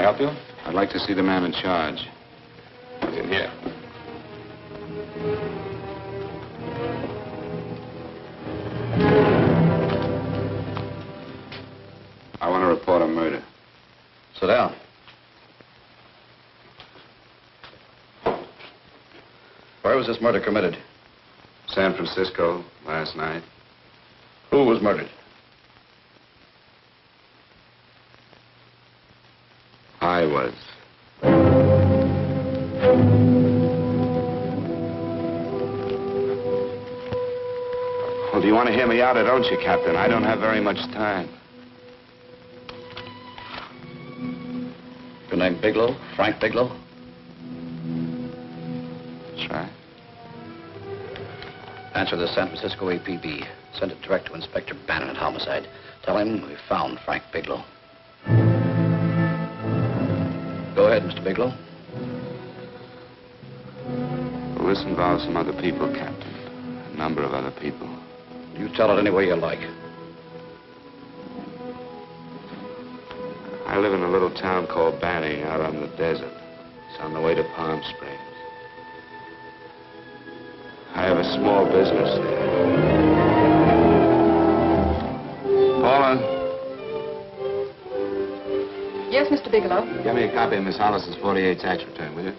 help you? I'd like to see the man in charge. He's in here. I want to report a murder. Sit down. Where was this murder committed? San Francisco, last night. Who was murdered? I was. Well, do you want to hear me out or don't you, Captain? I don't have very much time. Your name Bigelow? Frank Bigelow? That's right. Answer the San Francisco APB. Send it direct to Inspector Bannon at Homicide. Tell him we found Frank Bigelow. Go ahead, Mr. Bigelow. Well, this involves some other people, Captain. A number of other people. You tell it any way you like. I live in a little town called Banning out on the desert. It's on the way to Palm Springs. I have a small business there. Paula? Yes, Mr. Bigelow? Get me a copy of Miss Hollis's 48 tax return, will you?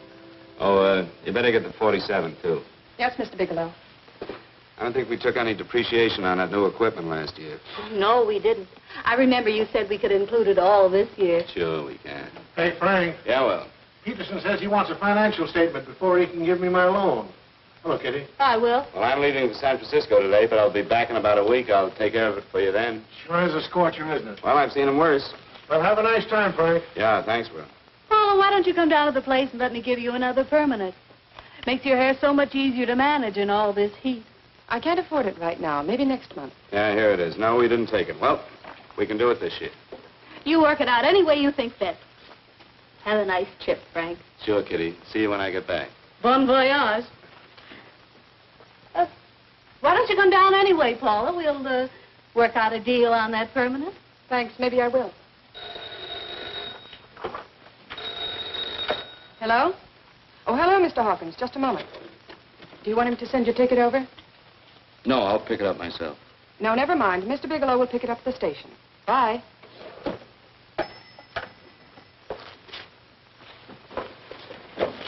Oh, you better get the 47, too. Yes, Mr. Bigelow. I don't think we took any depreciation on that new equipment last year. No, we didn't. I remember you said we could include it all this year. Sure we can. Hey, Frank. Yeah, well. Peterson says he wants a financial statement before he can give me my loan. Hello, Kitty. I will. Well, I'm leaving for San Francisco today, but I'll be back in about a week. I'll take care of it for you then. Sure is a scorcher, isn't it? Well, I've seen him worse. Well, have a nice time, Frank. Yeah, thanks, Will. Oh, why don't you come down to the place and let me give you another permanent? Makes your hair so much easier to manage in all this heat. I can't afford it right now. Maybe next month. Yeah, here it is. No, we didn't take it. Well, we can do it this year. You work it out any way you think fit. Have a nice trip, Frank. Sure, Kitty. See you when I get back. Bon voyage. Why don't you come down anyway, Paula? We'll work out a deal on that permanent. Thanks. Maybe I will. Hello? Oh, hello, Mr. Hawkins. Just a moment. Do you want him to send your ticket over? No, I'll pick it up myself. No, never mind. Mr. Bigelow will pick it up at the station. Bye.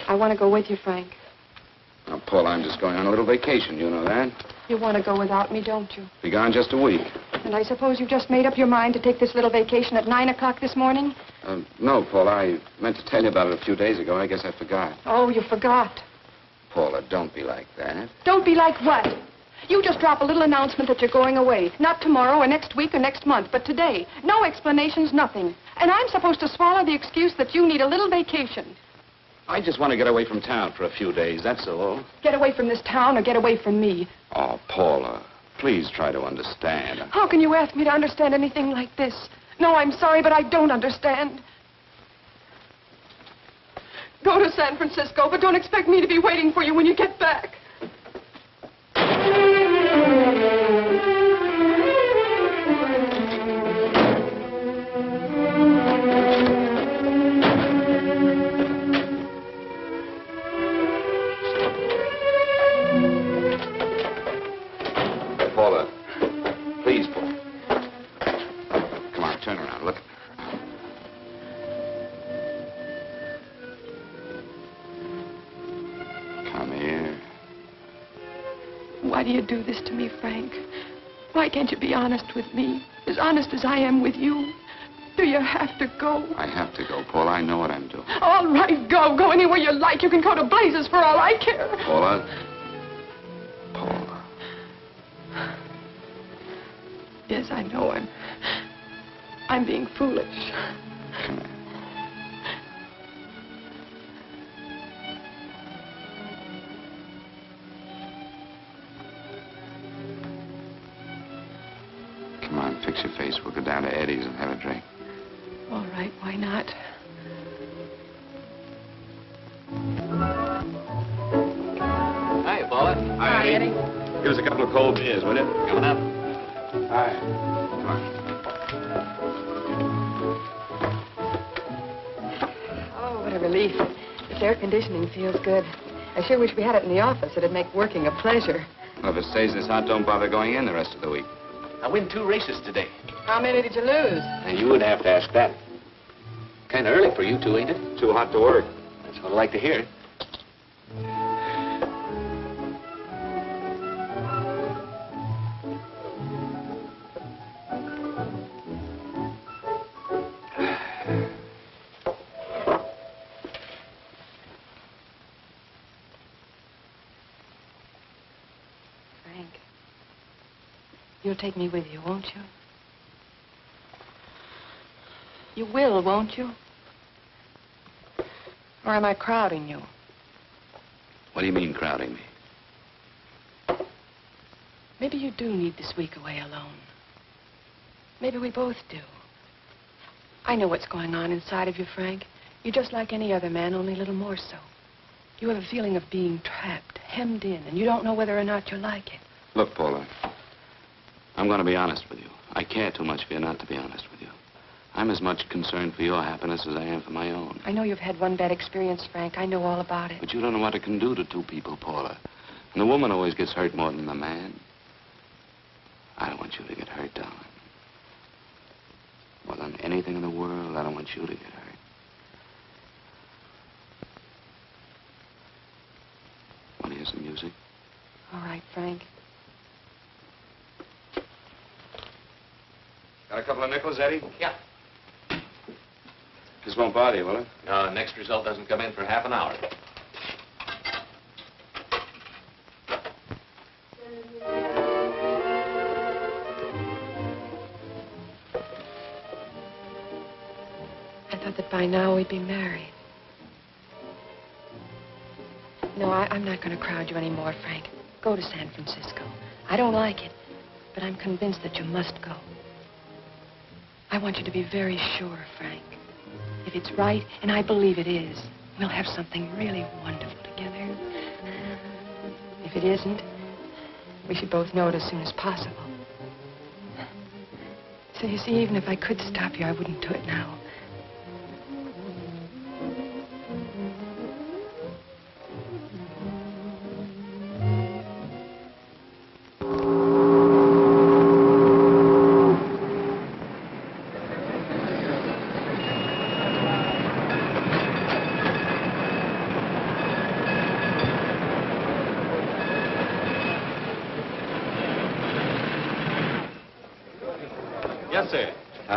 I want to go with you, Frank. Now, Paul, I'm just going on a little vacation. You know that? You want to go without me, don't you? Be gone just a week. And I suppose you've just made up your mind to take this little vacation at 9 o'clock this morning? No, Paul. I meant to tell you about it a few days ago. I guess I forgot. Oh, you forgot. Paula, don't be like that. Don't be like what? You just drop a little announcement that you're going away. Not tomorrow or next week or next month, but today. No explanations, nothing. And I'm supposed to swallow the excuse that you need a little vacation. I just want to get away from town for a few days, that's all. Get away from this town or get away from me. Oh, Paula, please try to understand. How can you ask me to understand anything like this? No, I'm sorry, but I don't understand. Go to San Francisco, but don't expect me to be waiting for you when you get back. Paula, please, Paula. Come on, turn around, look. Come here. Why do you do this to me, Frank? Why can't you be honest with me? As honest as I am with you? Do you have to go? I have to go, Paula. I know what I'm doing. All right, go. Go anywhere you like. You can go to blazes for all I care. Paula. Paula. Yes, I know. I'm being foolish. Come here. Come on, fix your face. We'll go down to Eddie's and have a drink. All right, why not? Hi, Paula. Hi, Eddie. Give us a couple of cold beers, will you? Coming up. Hi. Come on. What a relief. This air conditioning feels good. I sure wish we had it in the office. It'd make working a pleasure. Well, if it stays this hot, don't bother going in the rest of the week. I win 2 races today. How many did you lose? And you would have to ask that. Kind of early for you two, ain't it? Too hot to work. That's what I like to hear. You'll take me with you, won't you? You will, won't you? Or am I crowding you? What do you mean, crowding me? Maybe you do need this week away alone. Maybe we both do. I know what's going on inside of you, Frank. You're just like any other man, only a little more so. You have a feeling of being trapped, hemmed in, and you don't know whether or not you like it. Look, Paula, I'm going to be honest with you. I care too much for you not to be honest with you. I'm as much concerned for your happiness as I am for my own. I know you've had one bad experience, Frank. I know all about it. But you don't know what it can do to 2 people, Paula. And the woman always gets hurt more than the man. I don't want you to get hurt, darling. More than anything in the world, I don't want you to get hurt. Want to hear some music? All right, Frank. Got a couple of nickels, Eddie? Yeah. This won't bother you, will it? No, next result doesn't come in for half an hour. I thought that by now we'd be married. No, I'm not going to crowd you anymore, Frank. Go to San Francisco. I don't like it, but I'm convinced that you must go. I want you to be very sure, Frank. If it's right, and I believe it is, we'll have something really wonderful together. If it isn't, we should both know it as soon as possible. So you see, even if I could stop you, I wouldn't do it now. Yes, sir.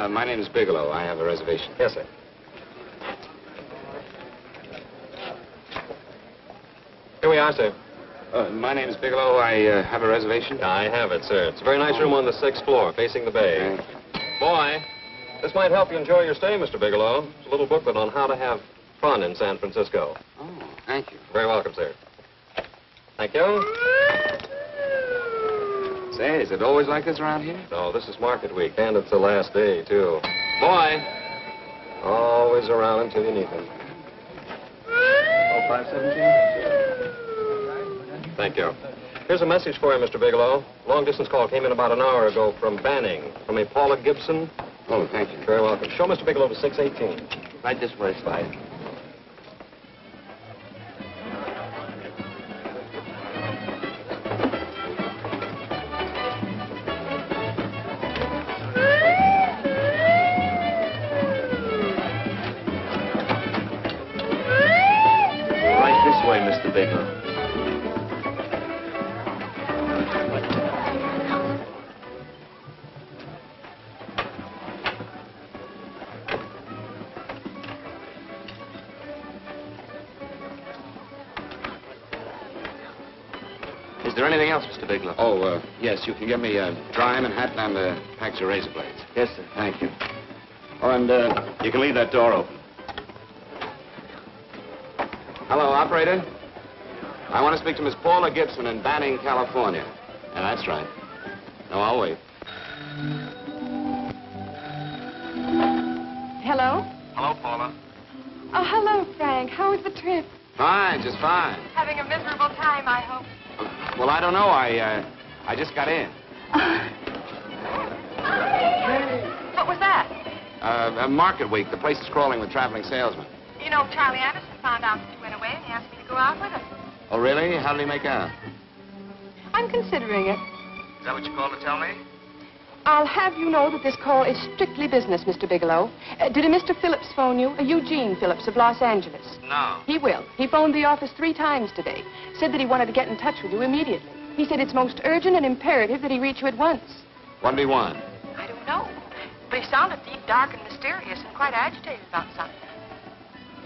My name is Bigelow. I have a reservation. Yes, sir. Here we are, sir. My name is Bigelow. I have a reservation. I have it, sir. It's a very nice room on the 6th floor, facing the bay. Boy, this might help you enjoy your stay, Mr. Bigelow. It's a little booklet on how to have fun in San Francisco. Oh, thank you. Very welcome, sir. Thank you. Say, is it always like this around here? No, this is market week, and it's the last day, too. Boy, always around until you need him. Oh, 517? Thank you. Here's a message for you, Mr. Bigelow. Long-distance call came in about an hour ago from Banning, from a Paula Gibson. Oh, thank you. Very welcome. Show Mr. Bigelow to 618. Right this way, Spy. Way, Mr. Bigelow. Is there anything else, Mr. Bigelow? Oh, yes. You can get me a dry Manhattan and a package of razor blades. Yes, sir. Thank you. Oh, and you can leave that door open. Hello, operator. I want to speak to Miss Paula Gibson in Banning, California. Yeah, that's right. No, I'll wait. Hello? Hello, Paula. Oh, hello, Frank. How was the trip? Fine, just fine. Having a miserable time, I hope. Well, I don't know. I just got in. What was that? Market week. The place is crawling with traveling salesmen. You know, Charlie Anderson found out that you went away, and he asked me to go out with him. Oh, really? How did he make out? I'm considering it. Is that what you called to tell me? I'll have you know that this call is strictly business, Mr. Bigelow. Did a Mr. Phillips phone you? A Eugene Phillips of Los Angeles. No. He will. He phoned the office 3 times today. Said that he wanted to get in touch with you immediately. He said it's most urgent and imperative that he reach you at once. What did he want? I don't know. But he sounded deep, dark, and mysterious, and quite agitated about something.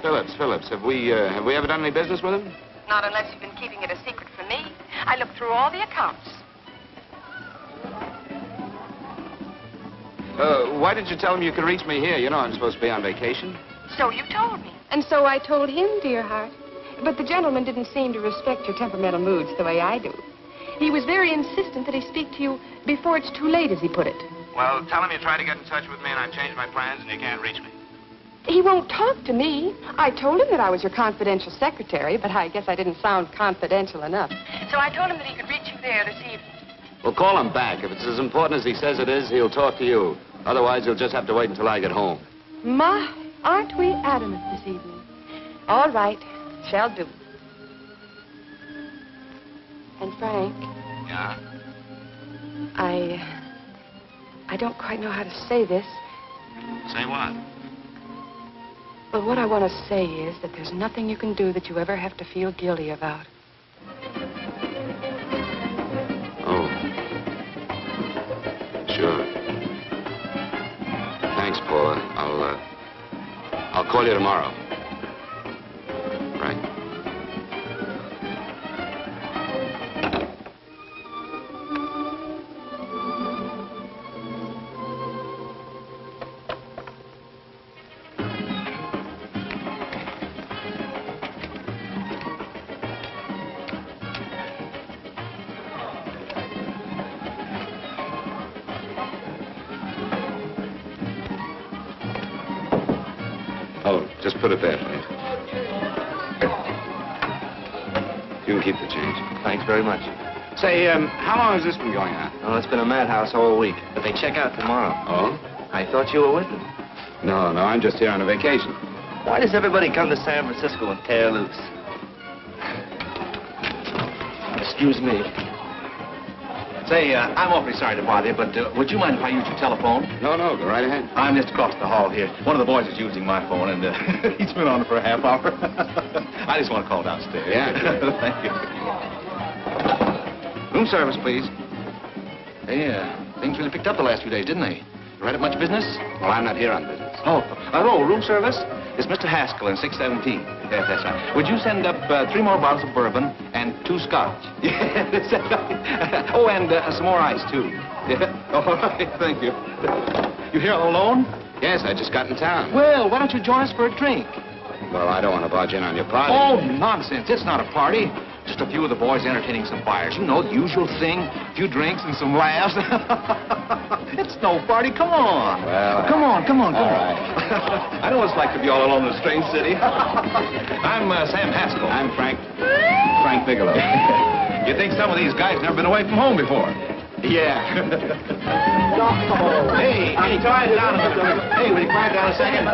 Phillips. Have we ever done any business with him? Not unless you've been keeping it a secret from me. I looked through all the accounts. Why did you tell him you could reach me here? You know I'm supposed to be on vacation. So you told me. And so I told him, dear heart. But the gentleman didn't seem to respect your temperamental moods the way I do. He was very insistent that he speak to you before it's too late, as he put it. Well, tell him you tried to get in touch with me and I changed my plans and you can't reach me. He won't talk to me. I told him that I was your confidential secretary, but I guess I didn't sound confidential enough. So I told him that he could reach you there this evening. Well, call him back. If it's as important as he says it is, he'll talk to you. Otherwise, he'll just have to wait until I get home. My, aren't we adamant this evening? All right, shall do. And Frank. Yeah? I don't quite know how to say this. Say what? Well, what I want to say is that there's nothing you can do that you ever have to feel guilty about. Oh. Sure. Thanks, Paula. I'll call you tomorrow. Right? Just put it there, please. You can keep the change. Thanks very much. Say, how long has this been going on? Oh, it's been a madhouse all week, but they check out tomorrow. Oh? I thought you were with them. No, I'm just here on a vacation. Why does everybody come to San Francisco and tear loose? Excuse me. Say, I'm awfully sorry to bother you, but would you mind if I use your telephone? No, go right ahead. I'm just across the hall here. One of the boys is using my phone, and he's been on it for a half hour. I just want to call downstairs. Yeah. Thank you. Room service, please. Hey, things really picked up the last few days, didn't they? You right up much business? Well, I'm not here on business. Oh, room service? It's Mr. Haskell in 617. Yes, that's right. Would you send up 3 more bottles of bourbon and 2 scotch? Yes. Oh, and some more ice, too. Yeah. All right, thank you. You here all alone? Yes, I just got in town. Well, why don't you join us for a drink? Well, I don't want to barge in on your party. Oh, nonsense. It's not a party. Just a few of the boys entertaining some fires. You know, the usual thing. A few drinks and some laughs. It's no party. Come on. Well, Come on. All right. I know what it's like to be all alone in a strange city. I'm Sam Haskell. I'm Frank Bigelow. You think some of these guys never been away from home before? Yeah. Hey, quiet down a minute. Hey, will you quiet down a second?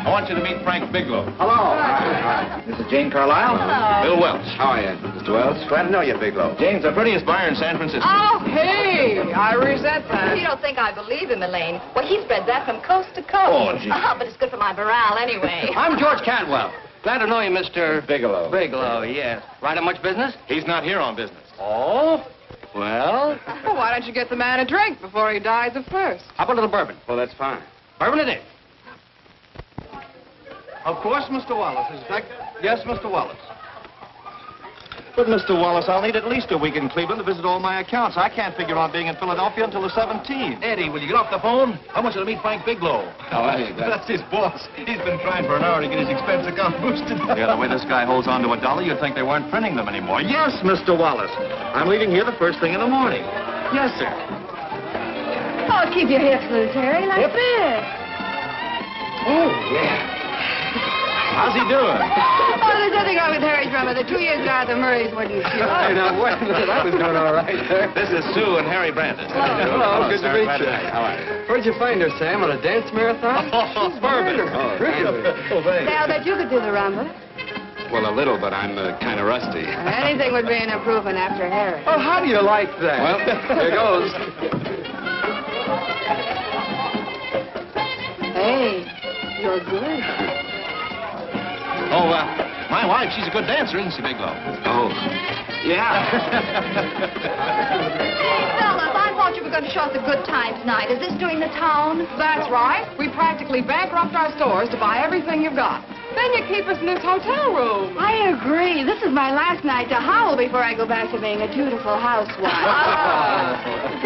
I want you to meet Frank Bigelow. Hello. All right. This is Jane Carlisle. Hello. Bill Welch. How are you, Mr. Wells? Glad to know you, Bigelow. Jane's the prettiest buyer in San Francisco. Oh, hey, I resent that. You don't think I believe him, Elaine? Well, he spreads that from coast to coast. Oh, gee. But it's good for my morale anyway. I'm George Cantwell. Glad to know you, Mr. Bigelow. Bigelow, yes. Right up much business? He's not here on business. Oh? Well, Well, why don't you get the man a drink before he dies of thirst? how about a little bourbon? Well, that's fine. Bourbon it is. Of course, Mr. Wallace. Yes, Mr. Wallace. But, Mr. Wallace, I'll need at least a week in Cleveland to visit all my accounts. I can't figure on being in Philadelphia until the 17th. Eddie, will you get off the phone? I want you to meet Frank Bigelow. How are you? That's his boss. He's been trying for an hour to get his expense account boosted. Yeah, the way this guy holds on to a dollar, you'd think they weren't printing them anymore. Yes, Mr. Wallace. I'm leaving here the first thing in the morning. Yes, sir. Oh, keep your hips loose, Harry, like this. Oh, yeah. How's he doing? Oh, there's nothing wrong with Harry's drummer. The 2 years ago at the Murrays wouldn't shoot. Hey, now, wait a minute. I was doing all right there. This is Sue and Harry Brandon. Hello, good to sir. meet Glad you. How are you? Where'd you find her, Sam? On a dance marathon? Oh, perfect. Oh, Really? Say, I'll bet you could do the rumba. Well, a little, but I'm kind of rusty. Anything would be an improvement after Harry. Oh, how do you like that? Well, here goes. Hey, you're good. Oh, my wife, she's a good dancer, isn't she, Bigelow? Oh, yeah. Fellas, I thought you were going to show us a good time tonight. Is this doing the town? That's right. We practically bankrupt our stores to buy everything you've got. Then you keep us in this hotel room. I agree. This is my last night to howl before I go back to being a dutiful housewife.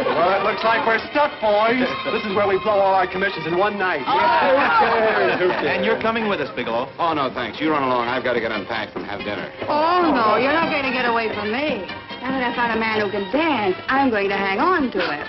Well, it looks like we're stuck, boys. This is where we blow all our commissions in one night. And you're coming with us, Bigelow. Oh, no, thanks. You run along. I've got to get unpacked and have dinner. Oh, no, you're not going to get away from me. Now that I found a man who can dance, I'm going to hang on to him.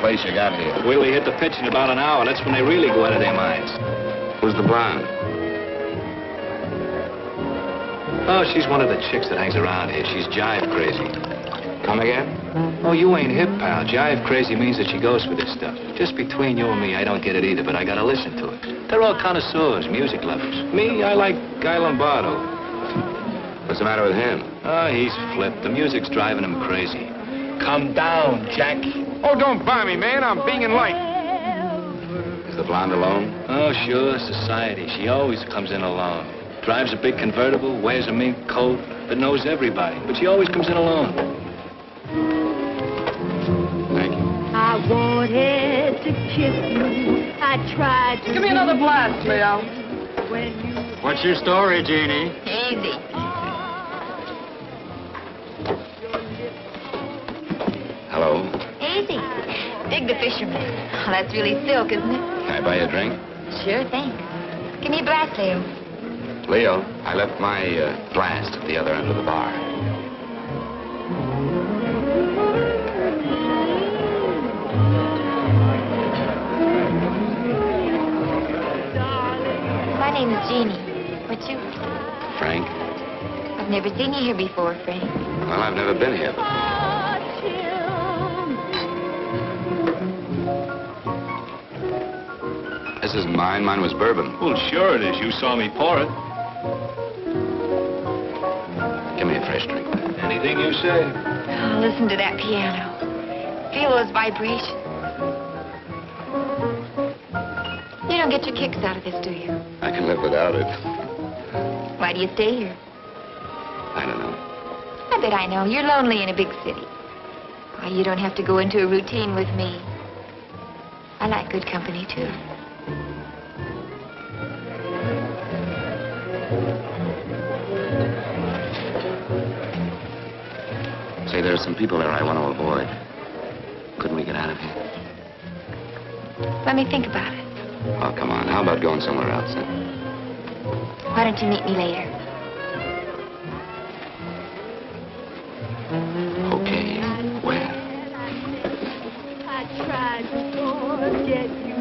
Place you got here. Wait till we hit the pitch in about an hour. That's when they really go out of their minds. Who's the blonde? Oh, she's one of the chicks that hangs around here. She's jive crazy. Come again? Oh, you ain't hip, pal. Jive crazy means that she goes for this stuff. Just between you and me, I don't get it either, but I gotta listen to it. They're all connoisseurs, music lovers. Me, I like Guy Lombardo. What's the matter with him? Oh, he's flipped. The music's driving him crazy. Come down, Jack. Oh, don't buy me, man. I'm being light. Is the blonde alone? Oh, sure, society. She always comes in alone. Drives a big convertible, wears a mink coat, but knows everybody. But she always comes in alone. Thank you. I wanted to kiss you. I tried to... Give me another blast, Leo. What's your story, Jeannie? Easy. Hello. Easy. Dig the fisherman. Oh, that's really silk, isn't it? Can I buy you a drink? Sure thing. Give me a blast, Leo. Leo, I left my flask at the other end of the bar. My name is Jeannie. What's yours? Frank? I've never seen you here before, Frank. Well, I've never been here before. This isn't mine. Mine was bourbon. Well, sure it is. You saw me pour it. Give me a fresh drink. Anything you say. Oh, listen to that piano. Feel those vibrations. You don't get your kicks out of this, do you? I can live without it. Why do you stay here? I don't know. I bet I know. You're lonely in a big city. Why, you don't have to go into a routine with me. I like good company, too. Say, there are some people there I want to avoid. Couldn't we get out of here? Let me think about it. Oh, come on. How about going somewhere else, then? Why don't you meet me later? Okay. Where? I tried to forget you,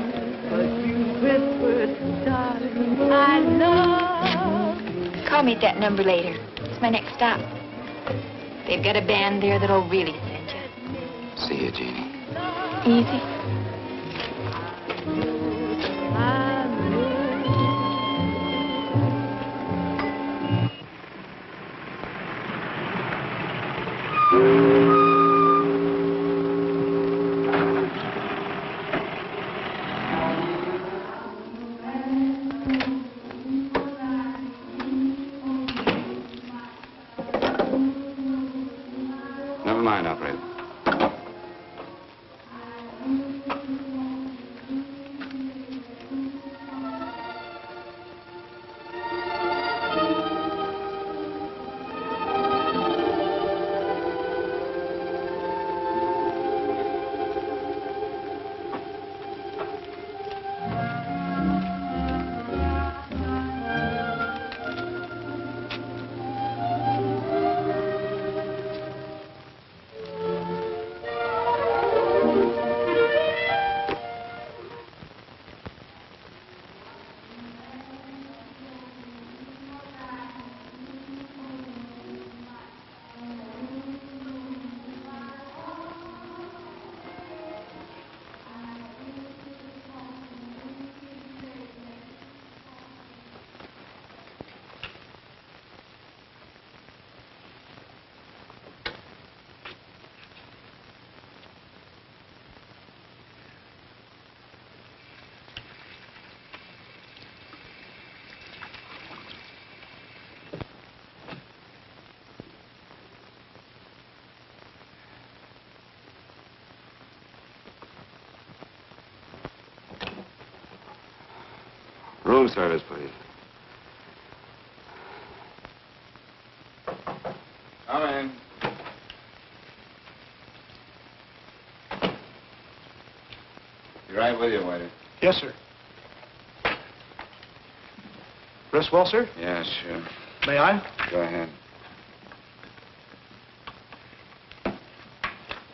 but you whispered, darling, I love. Call me at that number later. It's my next stop. They've got a band there that'll really send you. See you, Jeannie. Easy. Never mind, operator. Room service, please. Come in. Be right with you, waiter. Yes, sir. Rest well, sir? Yeah, sure. May I? Go ahead.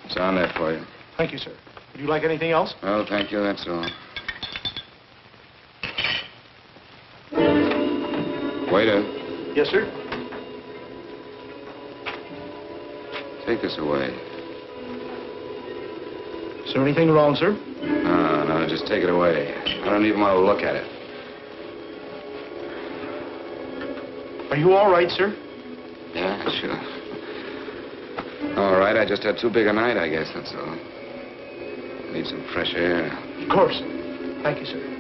It's on there for you. Thank you, sir. Would you like anything else? Oh, thank you, that's all. Waiter. Yes, sir. Take this away. Is there anything wrong, sir? No, just take it away. I don't even want to look at it. Are you all right, sir? Yeah, sure. All right, I just had too big a night, I guess, that's all. Need some fresh air. Of course. Thank you, sir.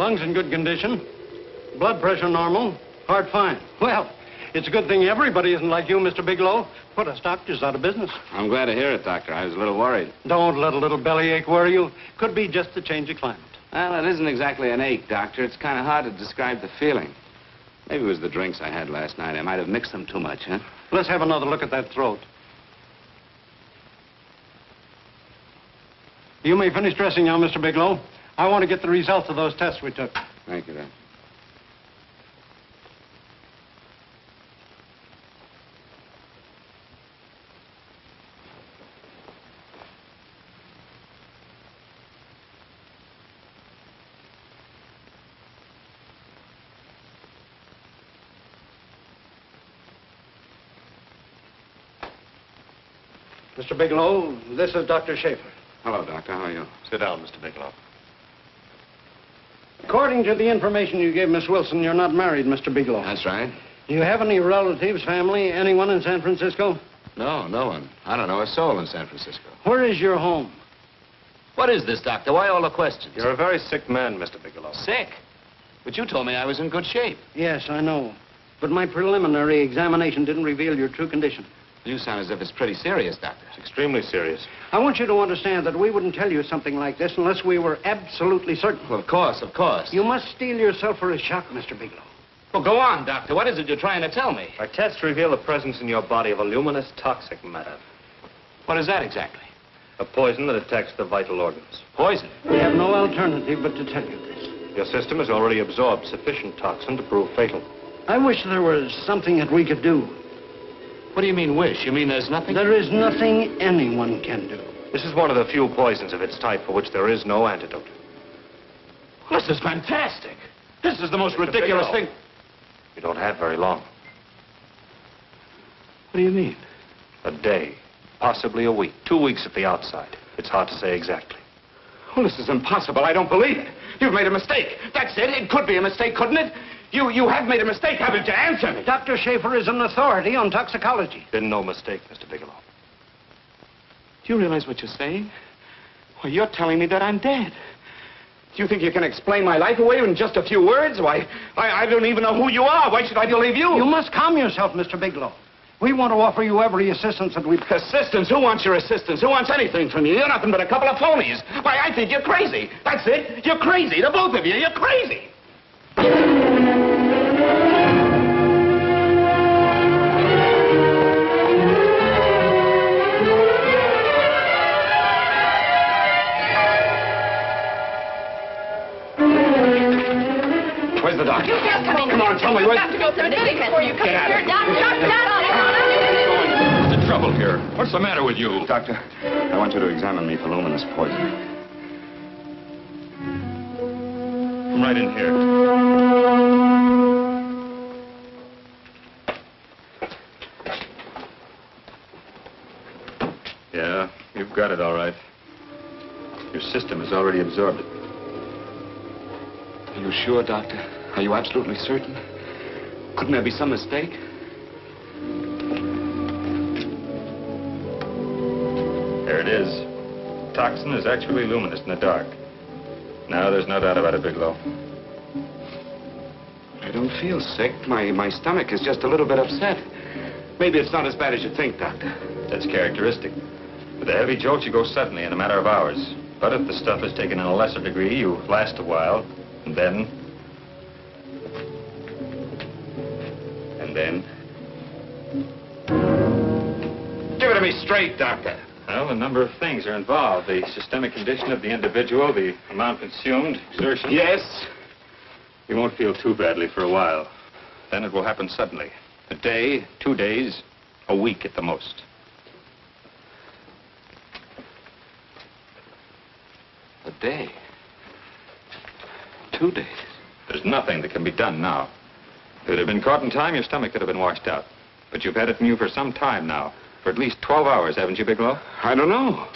Lungs in good condition. Blood pressure normal. Heart fine. Well, it's a good thing everybody isn't like you, Mr. Bigelow. Put us doctors out of business. I'm glad to hear it, Doctor. I was a little worried. Don't let a little bellyache worry you. Could be just the change of climate. Well, it isn't exactly an ache, Doctor. It's kind of hard to describe the feeling. Maybe it was the drinks I had last night. I might have mixed them too much, huh? Let's have another look at that throat. You may finish dressing now, Mr. Bigelow. I want to get the results of those tests we took. Thank you, Doctor. Mr. Bigelow, this is Dr. Schaefer. Hello, Doctor. How are you? Sit down, Mr. Bigelow. According to the information you gave Miss Wilson, you're not married, Mr. Bigelow. That's right. Do you have any relatives, family, anyone in San Francisco? No, no one. I don't know a soul in San Francisco. Where is your home? What is this, Doctor? Why all the questions? You're a very sick man, Mr. Bigelow. Sick? But you told me I was in good shape. Yes, I know. But my preliminary examination didn't reveal your true condition. You sound as if it's pretty serious, Doctor. It's extremely serious. I want you to understand that we wouldn't tell you something like this unless we were absolutely certain. Well, of course, of course. You must steel yourself for a shock, Mr. Bigelow. Well, go on, Doctor. What is it you're trying to tell me? Our tests reveal the presence in your body of a luminous toxic matter. What is that exactly? A poison that attacks the vital organs. Poison? We have no alternative but to tell you this. Your system has already absorbed sufficient toxin to prove fatal. I wish there was something that we could do. What do you mean, wish? You mean there's nothing? There is nothing anyone can do. This is one of the few poisons of its type for which there is no antidote. Well, this is fantastic. This is the most ridiculous thing. You don't have very long. What do you mean? A day, possibly a week, 2 weeks at the outside. It's hard to say exactly. Well, this is impossible. I don't believe it. You've made a mistake. That's it. It could be a mistake, couldn't it? You have made a mistake, haven't you? Answer me. Dr. Schaefer is an authority on toxicology. Been no mistake, Mr. Bigelow. Do you realize what you're saying? Well, you're telling me that I'm dead. Do you think you can explain my life away in just a few words? Why, I don't even know who you are. Why should I believe you? You must calm yourself, Mr. Bigelow. We want to offer you every assistance that we... Assistance? Who wants your assistance? Who wants anything from you? You're nothing but a couple of phonies. Why, I think you're crazy. That's it. You're crazy. The both of you. You're crazy. Where's the doctor? You can't come in. Come on, tell me where... You have to go through the before you come Get out here. of Doctor, What's the trouble here? What's the matter with you? Doctor, I want you to examine me for luminous poison. Come right in here. Yeah, you've got it all right. Your system has already absorbed it. Are you sure, Doctor? Are you absolutely certain? Couldn't there be some mistake? There it is. Toxin is actually luminous in the dark. Now, there's no doubt about it, Bigelow. I don't feel sick. My stomach is just a little bit upset. Maybe it's not as bad as you think, Doctor. That's characteristic. With a heavy jolt, you go suddenly in a matter of hours. But if the stuff is taken in a lesser degree, you last a while, and then... Give it to me straight, Doctor. Well, a number of things are involved. The systemic condition of the individual, the amount consumed, exertion. Yes? You won't feel too badly for a while. Then it will happen suddenly. A day, 2 days, a week at the most. A day? 2 days? There's nothing that can be done now. If it had been caught in time, your stomach could have been washed out. But you've had it in you for some time now. For at least 12 hours, haven't you, Bigelow? I don't know.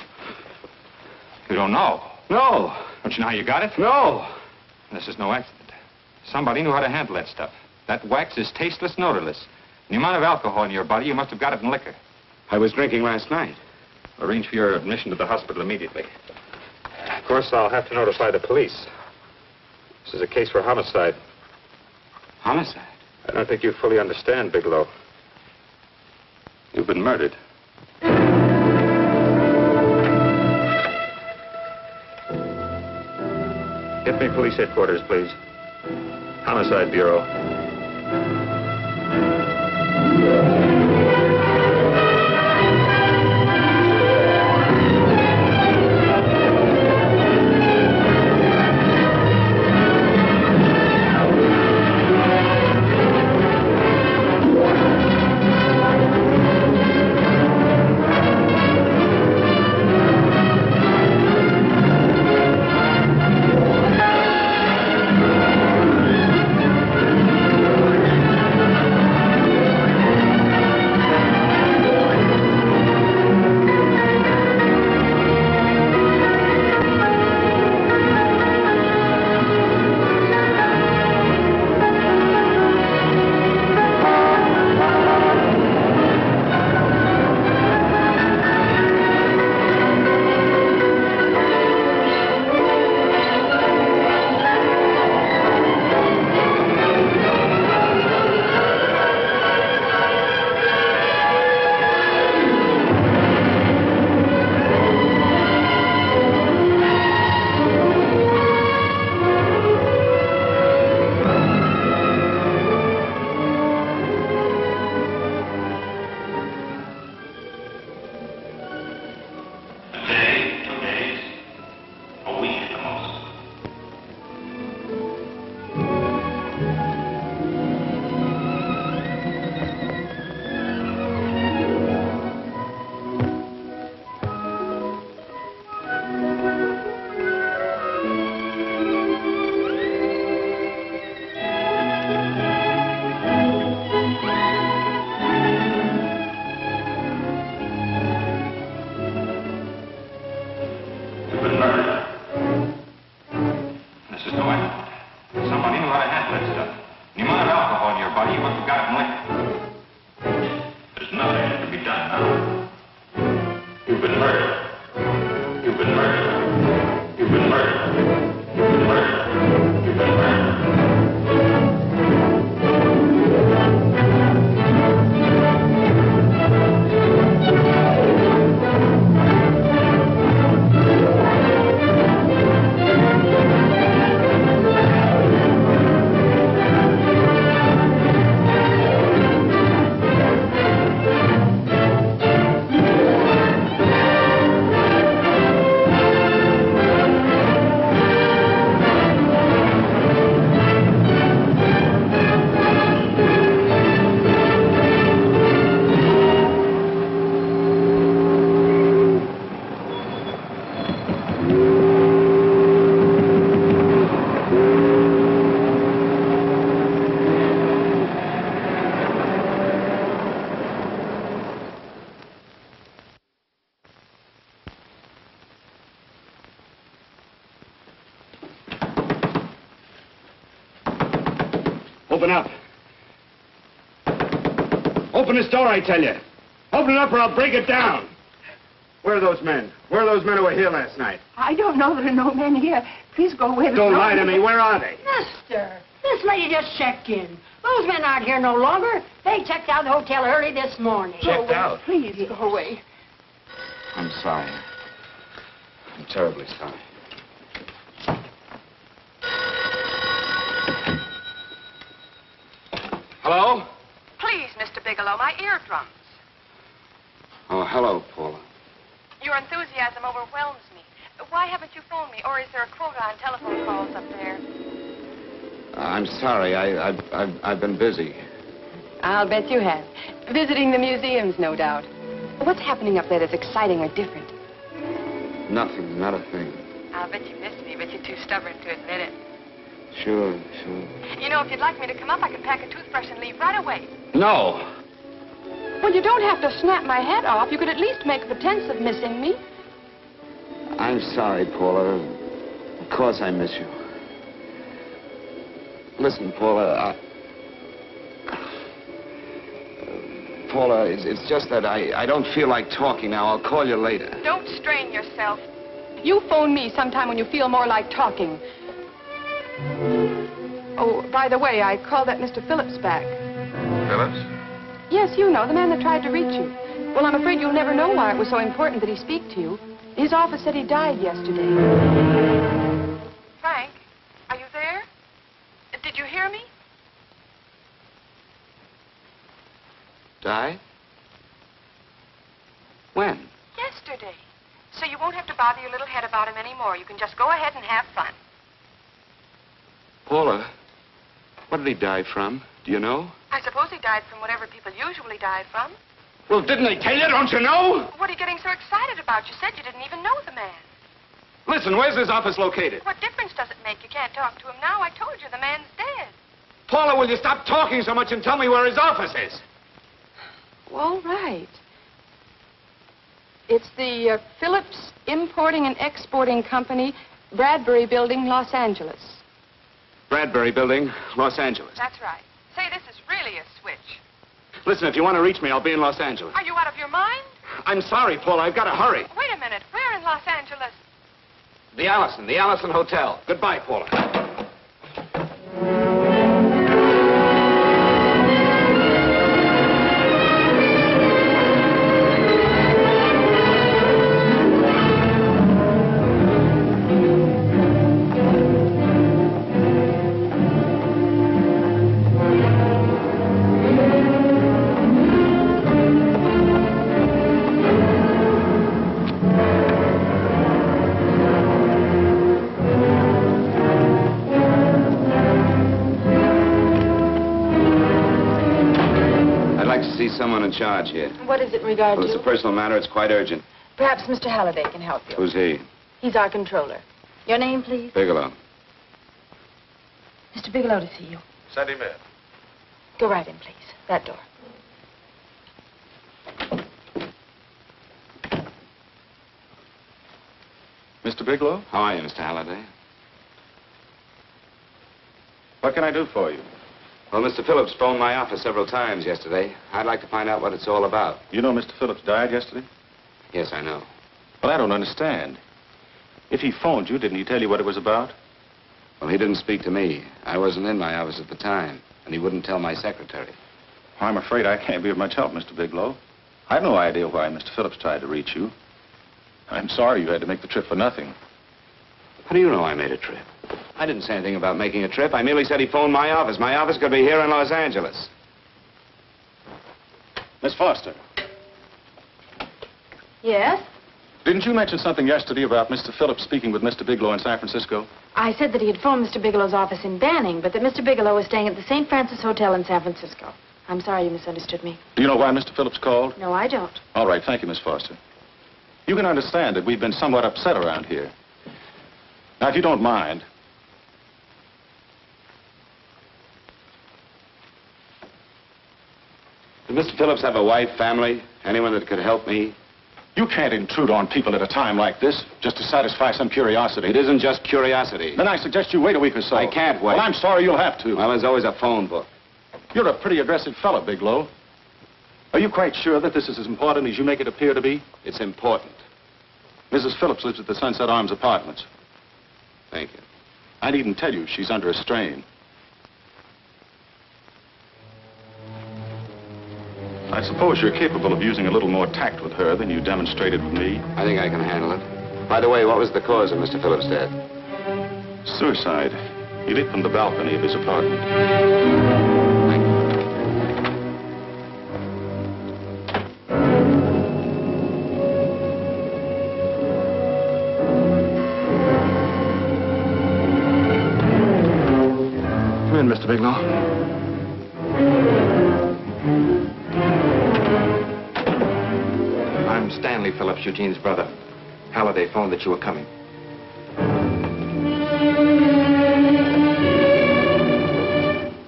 You don't know? No. Don't you know how you got it? No. This is no accident. Somebody knew how to handle that stuff. That wax is tasteless, odorless. And the amount of alcohol in your body, you must have got it in liquor. I was drinking last night. Arrange for your admission to the hospital immediately. Of course, I'll have to notify the police. This is a case for homicide. Homicide? I don't think you fully understand, Bigelow. You've been murdered. Get me police headquarters, please. Homicide Bureau. Open up. Open this door, I tell you. Open it up or I'll break it down. Where are those men? Where are those men who were here last night? I don't know. There are no men here. Please go away. Don't lie to me. Where are they? Mister, this lady just checked in. Those men aren't here no longer. They checked out the hotel early this morning. Checked out? Please go away. I'm sorry. I'm terribly sorry. Hello? Please, Mr. Bigelow, my eardrums. Oh, hello, Paula. Your enthusiasm overwhelms me. Why haven't you phoned me? Or is there a quota on telephone calls up there? I'm sorry. I've been busy. I'll bet you have. Visiting the museums, no doubt. What's happening up there that's exciting or different? Nothing, not a thing. I'll bet you miss me, but you're too stubborn to admit it. Sure. You know, if you'd like me to come up, I could pack a toothbrush and leave right away. No. Well, you don't have to snap my head off. You could at least make a pretense of missing me. I'm sorry, Paula. Of course I miss you. Listen, Paula, Paula, it's just that I don't feel like talking now. I'll call you later. Don't strain yourself. You phone me sometime when you feel more like talking. Oh, by the way, I called that Mr. Phillips back. Phillips? Yes, you know, the man that tried to reach you. Well, I'm afraid you'll never know why it was so important that he speak to you. His office said he died yesterday. Frank, are you there? Did you hear me? Died? When? Yesterday. So you won't have to bother your little head about him anymore. You can just go ahead and have fun. Paula, what did he die from? Do you know? I suppose he died from whatever people usually die from. Well, didn't they tell you? Don't you know? What are you getting so excited about? You said you didn't even know the man. Listen, where's his office located? What difference does it make? You can't talk to him now. I told you the man's dead. Paula, will you stop talking so much and tell me where his office is? All right. It's the Phillips Importing and Exporting Company, Bradbury Building, Los Angeles. Bradbury Building, Los Angeles. That's right. Say, this is really a switch. Listen, if you want to reach me, I'll be in Los Angeles. Are you out of your mind? I'm sorry, Paula. I've got to hurry. Wait a minute. Where in Los Angeles? The Allison Hotel. Goodbye, Paula. Someone in charge here. What is it in regard Well, it's a personal matter. It's quite urgent. Perhaps Mr. Halliday can help you. Who's he? He's our controller. Your name, please? Bigelow. Mr. Bigelow to see you. Send him in. Go right in, please. That door. Mr. Bigelow? How are you, Mr. Halliday? What can I do for you? Well, Mr. Phillips phoned my office several times yesterday. I'd like to find out what it's all about. You know Mr. Phillips died yesterday? Yes, I know. Well, I don't understand. If he phoned you, didn't he tell you what it was about? Well, he didn't speak to me. I wasn't in my office at the time, and he wouldn't tell my secretary. Well, I'm afraid I can't be of much help, Mr. Bigelow. I've no idea why Mr. Phillips tried to reach you. I'm sorry you had to make the trip for nothing. How do you know I made a trip? I didn't say anything about making a trip. I merely said he phoned my office. My office could be here in Los Angeles. Miss Foster, Yes? didn't you mention something yesterday about Mr. Phillips speaking with Mr. Bigelow in San Francisco? I said that he had phoned Mr. Bigelow's office in Banning, but that Mr. Bigelow was staying at the St. Francis Hotel in San Francisco. I'm sorry you misunderstood me. Do you know why Mr. Phillips called? No, I don't. All right, thank you, Miss Foster. You can understand that we've been somewhat upset around here. Now, if you don't mind, Did Mr. Phillips have a wife, family, anyone that could help me? you can't intrude on people at a time like this just to satisfy some curiosity. It isn't just curiosity. Then I suggest you wait a week or so. I can't wait. Well, I'm sorry you'll have to. Well, there's always a phone book. You're a pretty aggressive fellow, Bigelow. Are you quite sure that this is as important as you make it appear to be? It's important. Mrs. Phillips lives at the Sunset Arms Apartments. Thank you. I needn't tell you she's under a strain. I suppose you're capable of using a little more tact with her than you demonstrated with me. I think I can handle it. By the way, what was the cause of Mr. Phillips' death? Suicide. He leaped from the balcony of his apartment. Come in, Mr. Bigelow. I'm Stanley Phillips, Eugene's brother. Halliday phoned that you were coming.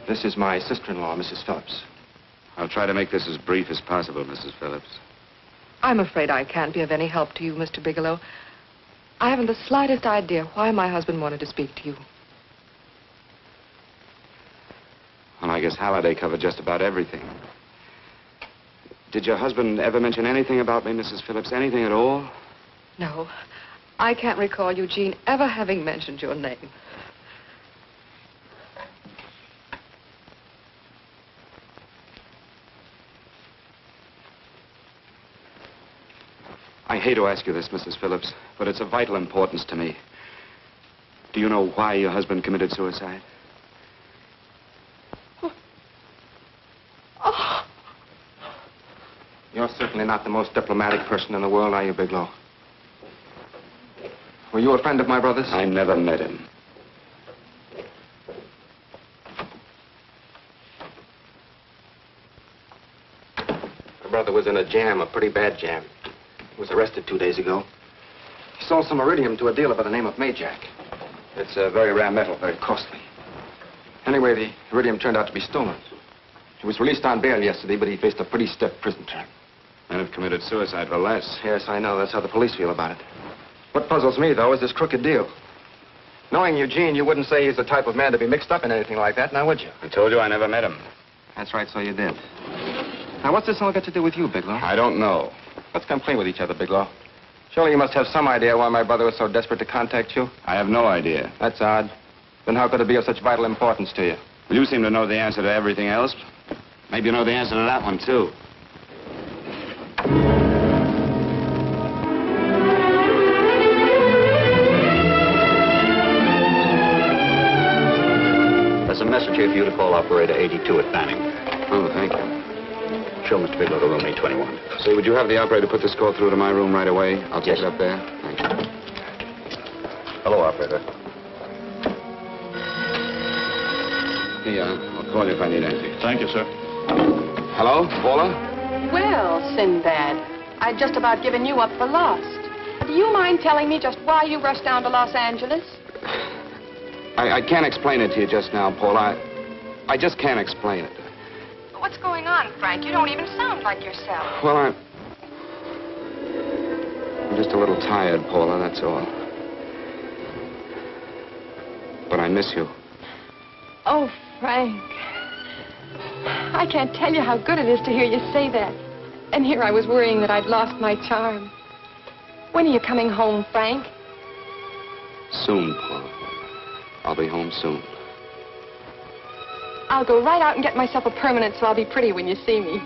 This is my sister-in-law, Mrs. Phillips. I'll try to make this as brief as possible, Mrs. Phillips. I'm afraid I can't be of any help to you, Mr. Bigelow. I haven't the slightest idea why my husband wanted to speak to you. Well, I guess Halliday covered just about everything. Did your husband ever mention anything about me, Mrs. Phillips? Anything at all? No, I can't recall Eugene ever having mentioned your name. I hate to ask you this, Mrs. Phillips, but it's of vital importance to me. Do you know why your husband committed suicide? Oh. You're certainly not the most diplomatic person in the world, are you, Bigelow? Were you a friend of my brother's? I never met him. My brother was in a jam, a pretty bad jam. He was arrested 2 days ago. He sold some iridium to a dealer by the name of Majak. It's a very rare metal, very costly. Anyway, the iridium turned out to be stolen. He was released on bail yesterday, but he faced a pretty stiff prison term. Men have committed suicide for less. Yes, I know. That's how the police feel about it. What puzzles me, though, is this crooked deal. Knowing Eugene, you wouldn't say he's the type of man to be mixed up in anything like that, now would you? I told you I never met him. That's right, so you did. Now, what's this all got to do with you, Bigelow? I don't know. Let's come clean with each other, Bigelow. Surely you must have some idea why my brother was so desperate to contact you. I have no idea. That's odd. Then how could it be of such vital importance to you? Well, you seem to know the answer to everything else. Maybe you know the answer to that one, too. There's a message here for you to call operator 82 at Banning. Oh, thank you. Show Mr. Bigelow to room 821. Say, would you have the operator put this call through to my room right away? I'll take it up there. Thank you. Hello, operator. I'll call you if I need anything. Thank you, sir. Hello, Paula? Well, Sinbad, I'd just about given you up for lost. Do you mind telling me just why you rushed down to Los Angeles? I can't explain it to you just now, Paula. I just can't explain it. What's going on, Frank? You don't even sound like yourself. Well, I'm just a little tired, Paula, that's all. But I miss you. Oh, Frank. I can't tell you how good it is to hear you say that. And here I was worrying that I'd lost my charm. When are you coming home, Frank? Soon, Paula. I'll be home soon. I'll go right out and get myself a permanent so I'll be pretty when you see me.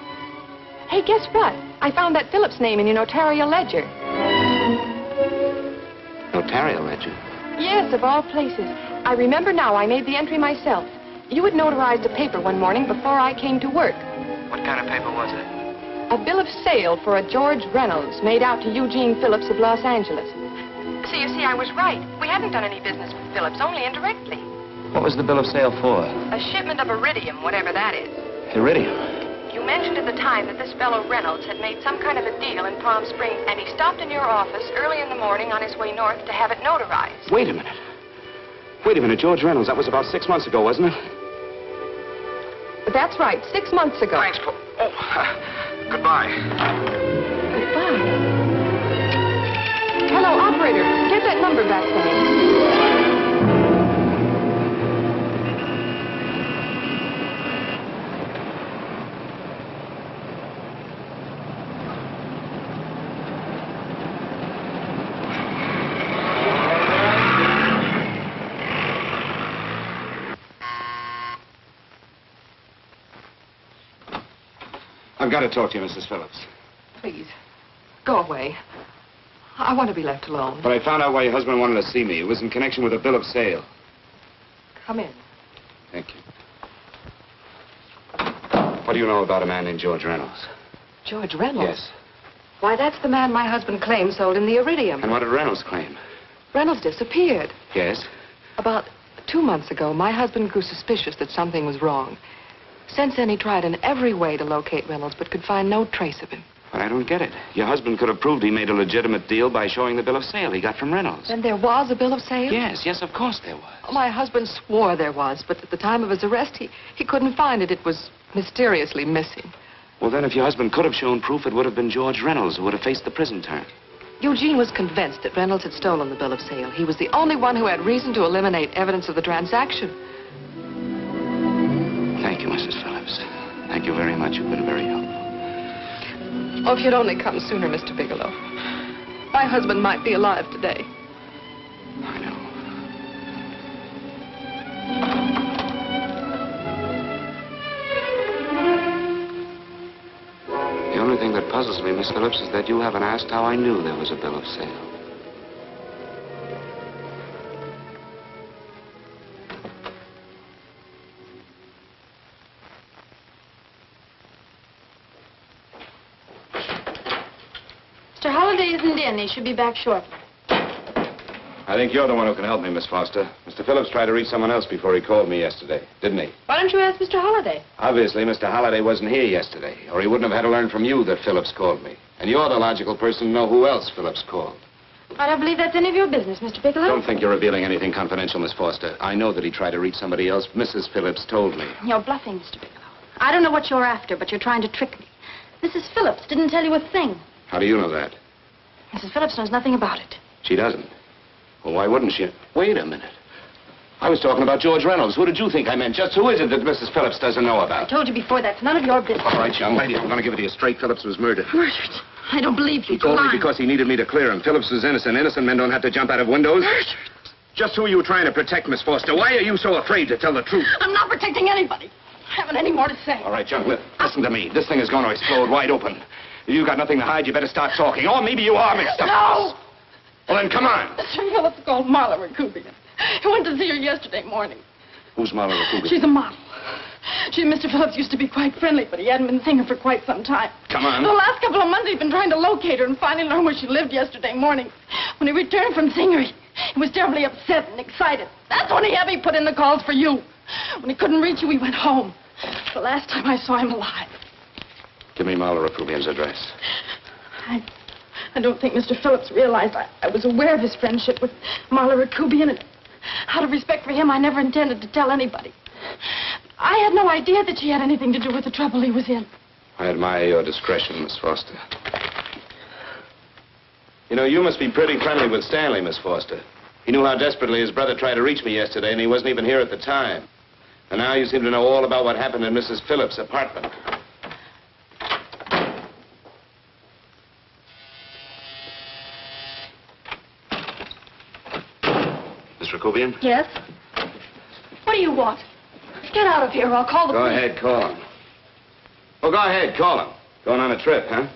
Hey, guess what? I found that Phillips name in your notarial ledger. Notarial ledger? Yes, of all places. I remember now I made the entry myself. You had notarized a paper one morning before I came to work. What kind of paper was it? A bill of sale for a George Reynolds made out to Eugene Phillips of Los Angeles. So you see, I was right. We hadn't done any business with Phillips, only indirectly. What was the bill of sale for? A shipment of iridium, whatever that is. Iridium? You mentioned at the time that this fellow Reynolds had made some kind of a deal in Palm Springs, and he stopped in your office early in the morning on his way north to have it notarized. Wait a minute. Wait a minute, George Reynolds. That was about 6 months ago, wasn't it? That's right, 6 months ago. Thanks, Paul. Oh, goodbye. Goodbye. Hello, operator. Get that number back for me. I've got to talk to you, Mrs. Phillips. Please, go away. I want to be left alone. But I found out why your husband wanted to see me. It was in connection with a bill of sale. Come in. Thank you. What do you know about a man named George Reynolds? George Reynolds? Yes. Why, that's the man my husband claimed sold him the iridium. And what did Reynolds claim? Reynolds disappeared. Yes? About 2 months ago, my husband grew suspicious that something was wrong. Since then, he tried in every way to locate Reynolds, but could find no trace of him. But I don't get it. Your husband could have proved he made a legitimate deal by showing the bill of sale he got from Reynolds. Then there was a bill of sale? Yes, of course there was. My husband swore there was, but at the time of his arrest, he couldn't find it. It was mysteriously missing. Well, then, if your husband could have shown proof, it would have been George Reynolds who would have faced the prison term. Eugene was convinced that Reynolds had stolen the bill of sale. He was the only one who had reason to eliminate evidence of the transaction. Thank you, Mrs. Phillips. Thank you very much. You've been very helpful. Oh, if you'd only come sooner, Mr. Bigelow. My husband might be alive today. I know. The only thing that puzzles me, Miss Phillips, is that you haven't asked how I knew there was a bill of sale. Mr. Holliday isn't in. He should be back shortly. I think you're the one who can help me, Miss Foster. Mr. Phillips tried to reach someone else before he called me yesterday, didn't he? Why don't you ask Mr. Holliday? Obviously, Mr. Holliday wasn't here yesterday, or he wouldn't have had to learn from you that Phillips called me. And you're the logical person to know who else Phillips called. I don't believe that's any of your business, Mr. Bigelow. Don't think you're revealing anything confidential, Miss Foster. I know that he tried to reach somebody else. Mrs. Phillips told me. You're bluffing, Mr. Bigelow. I don't know what you're after, but you're trying to trick me. Mrs. Phillips didn't tell you a thing. How do you know that? Mrs. Phillips knows nothing about it. She doesn't. Well, why wouldn't she? Wait a minute. I was talking about George Reynolds. Who did you think I meant? Just who is it that Mrs. Phillips doesn't know I about? told you before, that's none of your business. All right, young lady, I'm going to give it to you straight. Phillips was murdered. Murdered? I don't believe you. He told me because he needed me to clear him. Phillips was innocent. Innocent men don't have to jump out of windows. Murdered? Just who are you trying to protect, Miss Foster? Why are you so afraid to tell the truth? I'm not protecting anybody. I haven't any more to say. All right, young, listen to me. This thing is going to explode wide open. If you've got nothing to hide, you better start talking. Or maybe you are mixed up. No! Well, then, come on. Mr. Phillips called Marla Rakubian. He went to see her yesterday morning. Who's Marla Rakubian? She's a model. She and Mr. Phillips used to be quite friendly, but he hadn't been seeing her for quite some time. Come on. The last couple of months, he'd been trying to locate her and finally learned where she lived yesterday morning. When he returned from seeing her, he was terribly upset and excited. That's when he had me put in the calls for you. When he couldn't reach you, he went home. The last time I saw him alive. Give me Marla Rakubian's address. I don't think Mr. Phillips realized I was aware of his friendship with Marla Rakubian, and out of respect for him, I never intended to tell anybody. I had no idea that she had anything to do with the trouble he was in. I admire your discretion, Miss Foster. You know, you must be pretty friendly with Stanley, Miss Foster. He knew how desperately his brother tried to reach me yesterday, and he wasn't even here at the time. And now you seem to know all about what happened in Mrs. Phillips' apartment. Miss Rakubian? Yes? What do you want? Get out of here or I'll call the Go police. ahead, call him. Oh, go ahead, call him. Going on a trip, huh?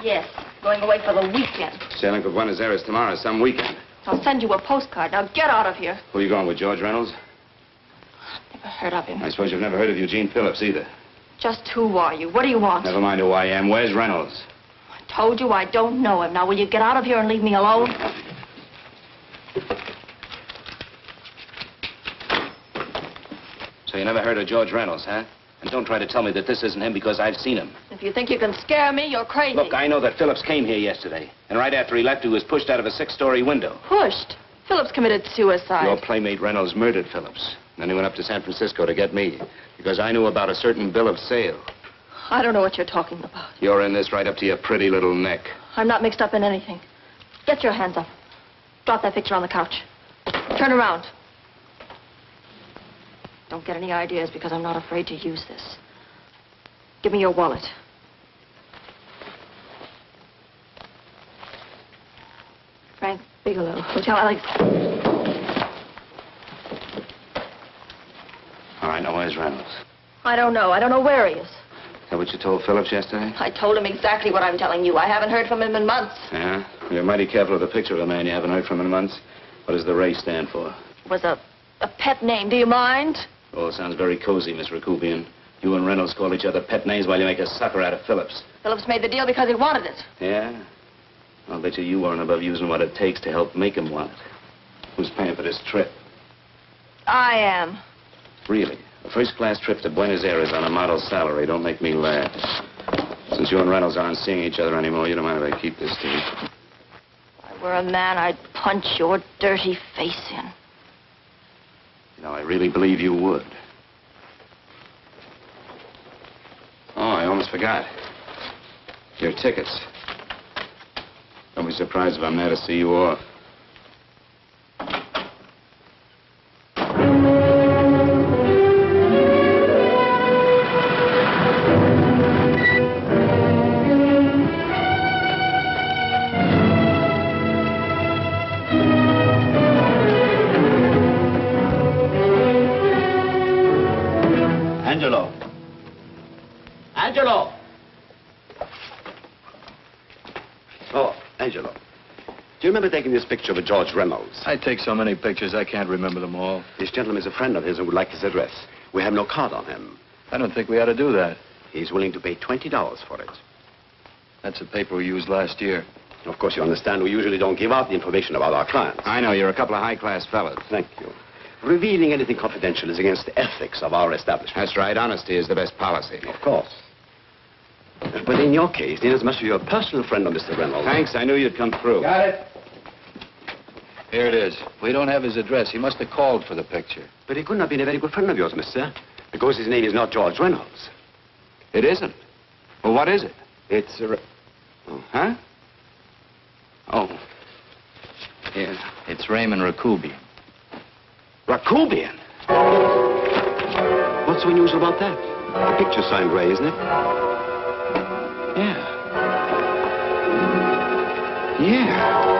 Yes, going away for the weekend. Sailing for Buenos Aires tomorrow, some weekend. I'll send you a postcard. Now get out of here. Who are you going with, George Reynolds? Never heard of him. I suppose you've never heard of Eugene Phillips either. Just who are you? What do you want? Never mind who I am. Where's Reynolds? I told you I don't know him. Now will you get out of here and leave me alone? So you never heard of George Reynolds, huh? And don't try to tell me that this isn't him because I've seen him. If you think you can scare me, you're crazy. Look, I know that Phillips came here yesterday. And right after he left, he was pushed out of a 6-story window. Pushed? Phillips committed suicide. Your playmate Reynolds murdered Phillips. Then he went up to San Francisco to get me. Because I knew about a certain bill of sale. I don't know what you're talking about. You're in this right up to your pretty little neck. I'm not mixed up in anything. Get your hands up. Drop that picture on the couch. Turn around. Don't get any ideas because I'm not afraid to use this. Give me your wallet. Frank Bigelow, Hotel Alex. All right, now where's Reynolds? I don't know. I don't know where he is. Is that what you told Phillips yesterday? I told him exactly what I'm telling you. I haven't heard from him in months. Yeah? You're mighty careful of the picture of a man you haven't heard from in months. What does the Ray stand for? It was a pet name. Do you mind? Oh, it sounds very cozy, Miss Rakubian. You and Reynolds call each other pet names while you make a sucker out of Phillips. Phillips made the deal because he wanted it. Yeah? I'll bet you weren't above using what it takes to help make him want it. Who's paying for this trip? I am. Really? A first-class trip to Buenos Aires on a model salary. Don't make me laugh. Since you and Reynolds aren't seeing each other anymore, you don't mind if I keep this to you. If I were a man, I'd punch your dirty face in. You know, I really believe you would. Oh, I almost forgot. Your tickets. Don't be surprised if I'm there to see you off. Angelo. Angelo! Oh, Angelo. Do you remember taking this picture of George Reynolds? I take so many pictures, I can't remember them all. This gentleman is a friend of his and would like his address. We have no card on him. I don't think we ought to do that. He's willing to pay $20 for it. That's the paper we used last year. Of course, you understand, we usually don't give out the information about our clients. I know, you're a couple of high-class fellas. Thank you. Revealing anything confidential is against the ethics of our establishment. That's right. Honesty is the best policy. Of course. But in your case, inasmuch as you're a personal friend of Mr. Reynolds... Thanks. I knew you'd come through. Got it. Here it is. We don't have his address. He must have called for the picture. But he couldn't have been a very good friend of yours, mister, because his name is not George Reynolds. It isn't? Well, what is it? It's a... Oh, huh? Oh. Yeah. It's Raymond Rakubian. Rakubian? What's so unusual about that? The picture's signed Ray, isn't it? Yeah. Yeah.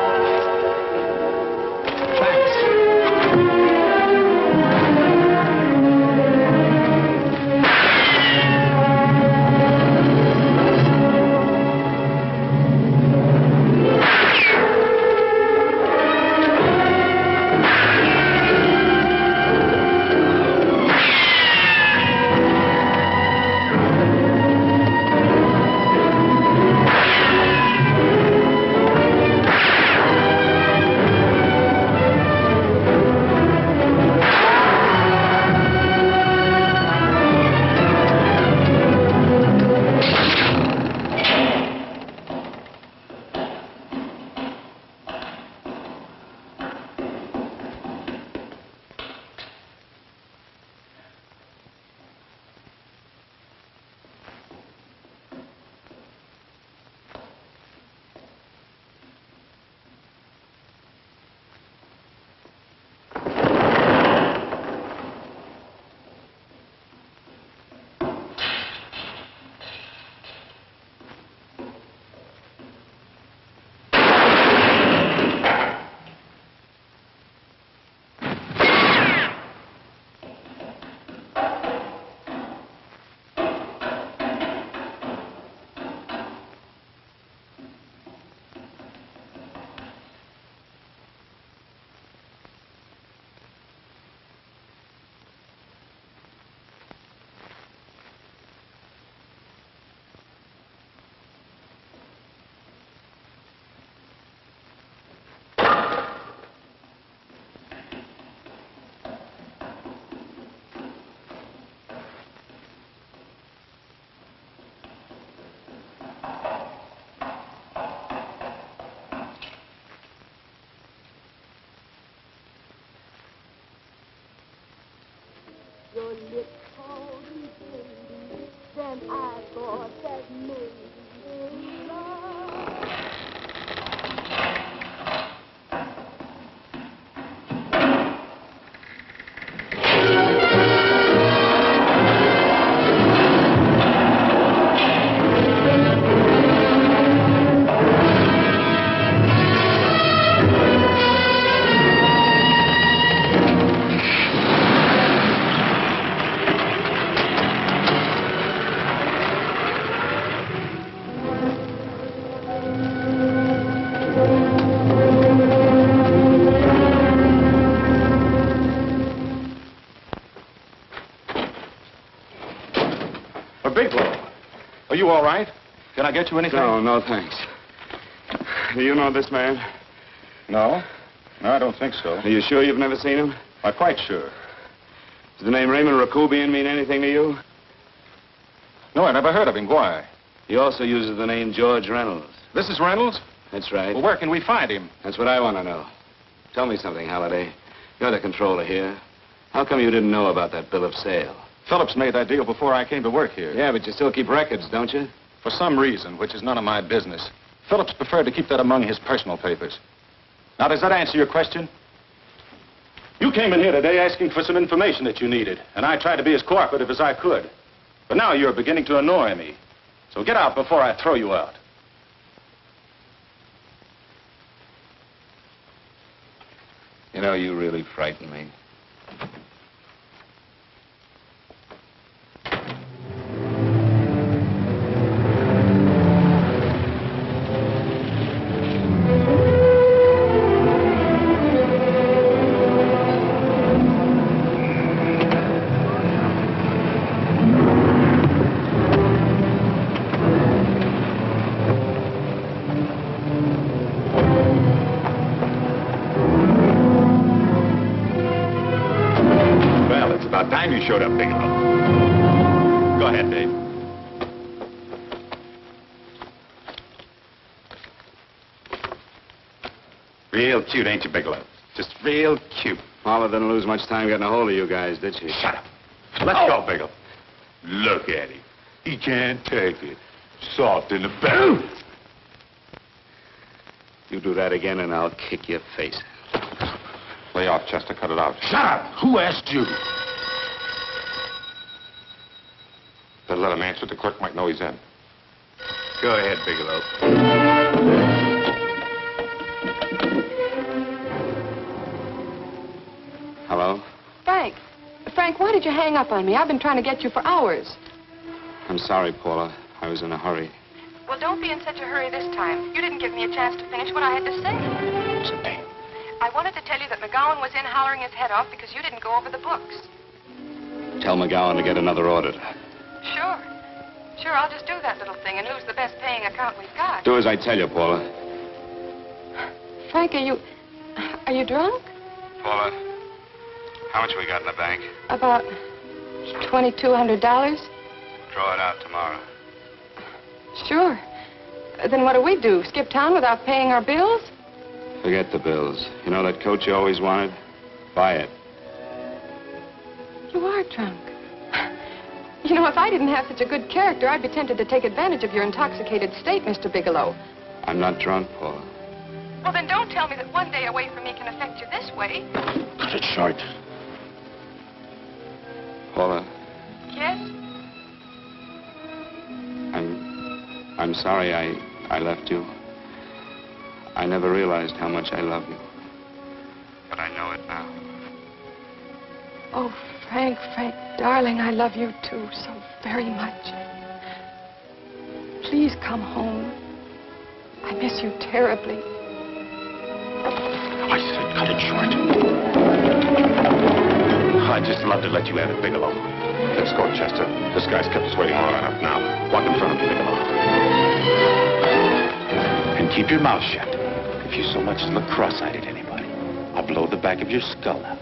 Your lips called me baby, then I thought that maybe love. Bigelow, are you all right? Can I get you anything? No, thanks. Do you know this man? No. No, I don't think so. Are you sure you've never seen him? I'm quite sure. Does the name Raymond Rakubian mean anything to you? No, I never heard of him. Why? He also uses the name George Reynolds. This is Reynolds? That's right. Well, where can we find him? That's what I want to know. Tell me something, Halliday. You're the controller here. How come you didn't know about that bill of sale? Phillips made that deal before I came to work here. Yeah, but you still keep records, don't you? For some reason, which is none of my business, Phillips preferred to keep that among his personal papers. Now, does that answer your question? You came in here today asking for some information that you needed, and I tried to be as cooperative as I could. But now you're beginning to annoy me. So get out before I throw you out. You know, you really frighten me. showed up, Bigelow. Go ahead, Dave. Real cute, ain't you, Bigelow? Just real cute. Paula didn't lose much time getting a hold of you guys, did she? Shut up. Let's go, Bigelow. Look at him. He can't take it. Soft in the back. You do that again and I'll kick your face. Lay off, Chester. Cut it out. Shut up! Who asked you? Better let him answer. The clerk might know he's in. Go ahead, Bigelow. Hello? Frank. Frank, why did you hang up on me? I've been trying to get you for hours. I'm sorry, Paula. I was in a hurry. Well, don't be in such a hurry this time. You didn't give me a chance to finish what I had to say. What's the name? I wanted to tell you that McGowan was in hollering his head off because you didn't go over the books. Tell McGowan to get another auditor. Sure. Sure, I'll just do that little thing and lose the best paying account we've got. Do as I tell you, Paula. Frank, are you drunk? Paula, how much we got in the bank? About $2,200. Draw it out tomorrow. Sure. Then what do? Skip town without paying our bills? Forget the bills. You know that coat you always wanted? Buy it. You are drunk. You know, if I didn't have such a good character, I'd be tempted to take advantage of your intoxicated state, Mr. Bigelow. I'm not drunk, Paula. Well, then don't tell me that one day away from me can affect you this way. Cut it short. Paula, Yes? I'm sorry I left you. I never realized how much I love you. But I know it now. Oh, Frank, darling, I love you too so very much. Please come home. I miss you terribly. I said cut it short. I'd just love to let you have it, Bigelow. Let's go, Chester. This guy's kept us waiting long enough now. Walk in front of me, Bigelow. And keep your mouth shut. If you so much as look cross-eyed at anybody, I'll blow the back of your skull out.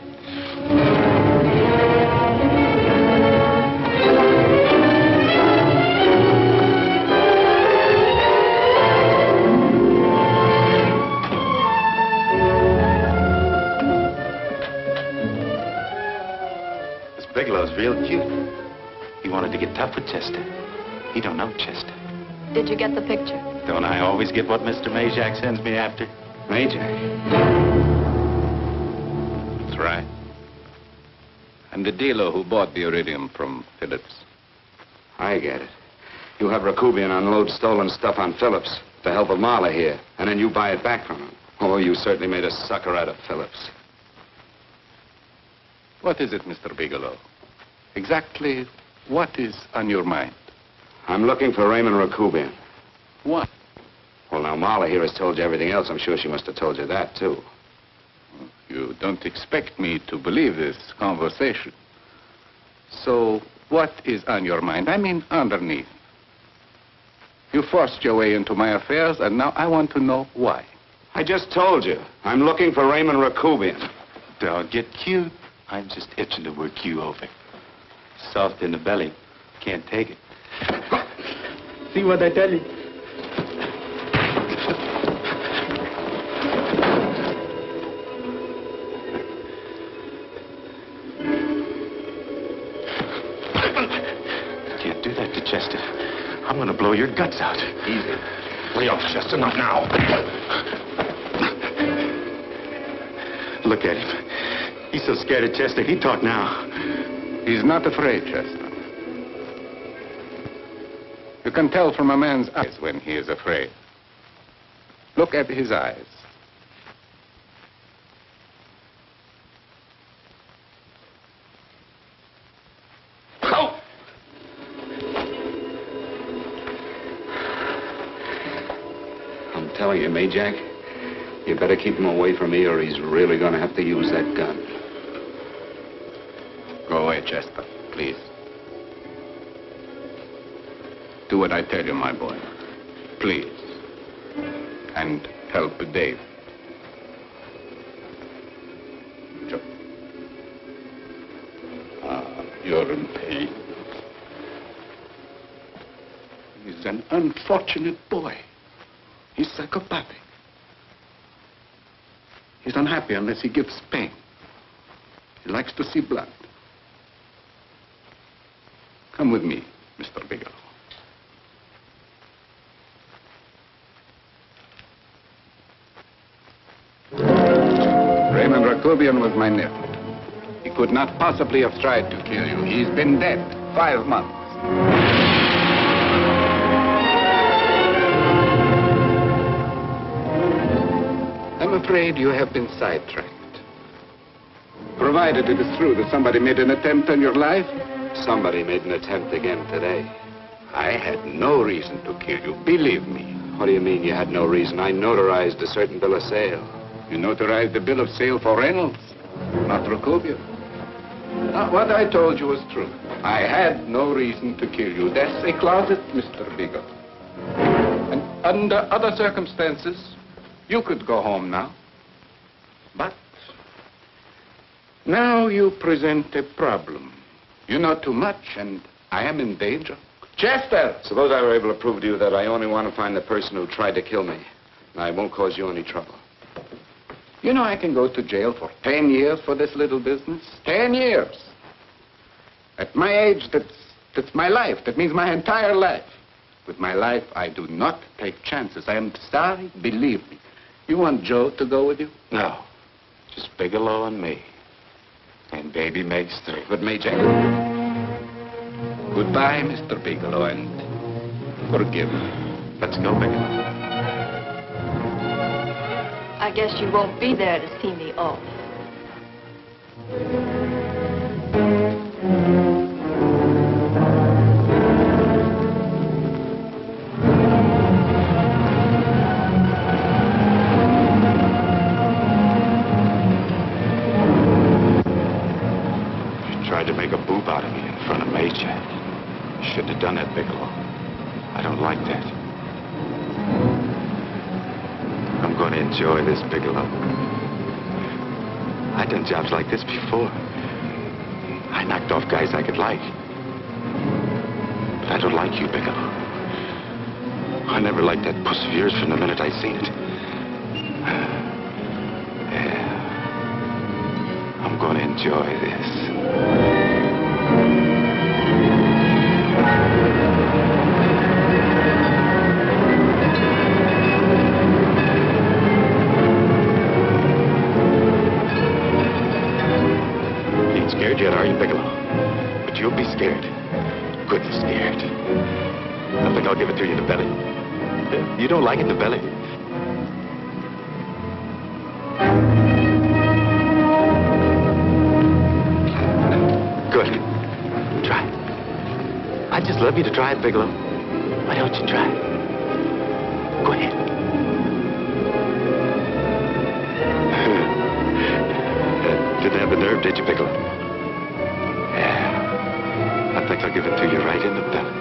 Bigelow's real cute. He wanted to get tough with Chester. He don't know Chester. Did you get the picture? Don't I always get what Mr. Majak sends me after? Majak? That's right. I'm the dealer who bought the iridium from Phillips. I get it. You have Rakubian unload stolen stuff on Phillips with the help of Marla here, and then you buy it back from him. Oh, you certainly made a sucker out of Phillips. What is it, Mr. Bigelow? Exactly what is on your mind? I'm looking for Raymond Rakubian. What? Well, now, Marla here has told you everything else. I'm sure she must have told you that, too. You don't expect me to believe this conversation. So, what is on your mind? I mean, underneath. You forced your way into my affairs, and now I want to know why. I just told you. I'm looking for Raymond Rakubian. Don't get cute. I'm just itching to work you over. Soft in the belly. Can't take it. See what I tell you? Can't do that to Chester. I'm gonna blow your guts out. Easy. Lay off, Chester, not now. Look at him. He's so scared of Chester, he'd talk now. He's not afraid, Chester. You can tell from a man's eyes when he is afraid. Look at his eyes. Oh! I'm telling you, Majak, you better keep him away from me or he's really going to have to use that gun. Go away, Chester, please. Do what I tell you, my boy. Please. And help Dave. Joe. You're is an unfortunate boy. He's psychopathic. He's unhappy unless he gives pain. He likes to see blood. Come with me, Mr. Bigelow. Raymond Rakubian was my nephew. He could not possibly have tried to kill you. He's been dead 5 months. I'm afraid you have been sidetracked. Provided it is true that somebody made an attempt on your life. Somebody made an attempt again today. I had no reason to kill you, believe me. What do you mean you had no reason? I notarized a certain bill of sale. You notarized the bill of sale for Reynolds, not Rakubian. What I told you was true. I had no reason to kill you. That's a closet, Mr. Bigelow. And under other circumstances, you could go home now. But now you present a problem. You know too much, and I am in danger. Chester! Suppose I were able to prove to you that I only want to find the person who tried to kill me. And I won't cause you any trouble. You know I can go to jail for 10 years for this little business. 10 years. At my age, that's my life. That means my entire life. With my life, I do not take chances. I am sorry, believe me. You want Joe to go with you? No. Just Bigelow and me. And baby Meg's three. But Major. Goodbye, Mr. Bigelow, and forgive me. Let's go, Bigelow. I guess you won't be there to see me off. You tried to make a boob out of me in front of Major. You shouldn't have done that, Bigelow. I don't like that. I'm going to enjoy this, Bigelow. I've done jobs like this before. I knocked off guys I could like. But I don't like you, Bigelow. I never liked that puss of yours from the minute I seen it. Yeah. I'm going to enjoy this. Scared yet, are you, Bigelow? But you'll be scared. Good scared. I think I'll give it to you in the belly. You don't like it in the belly? Good. Try it. I'd just love you to try it, Bigelow. Why don't you try it? Go ahead. Didn't have the nerve, did you, Bigelow? I think I'll give it to you right in the belly.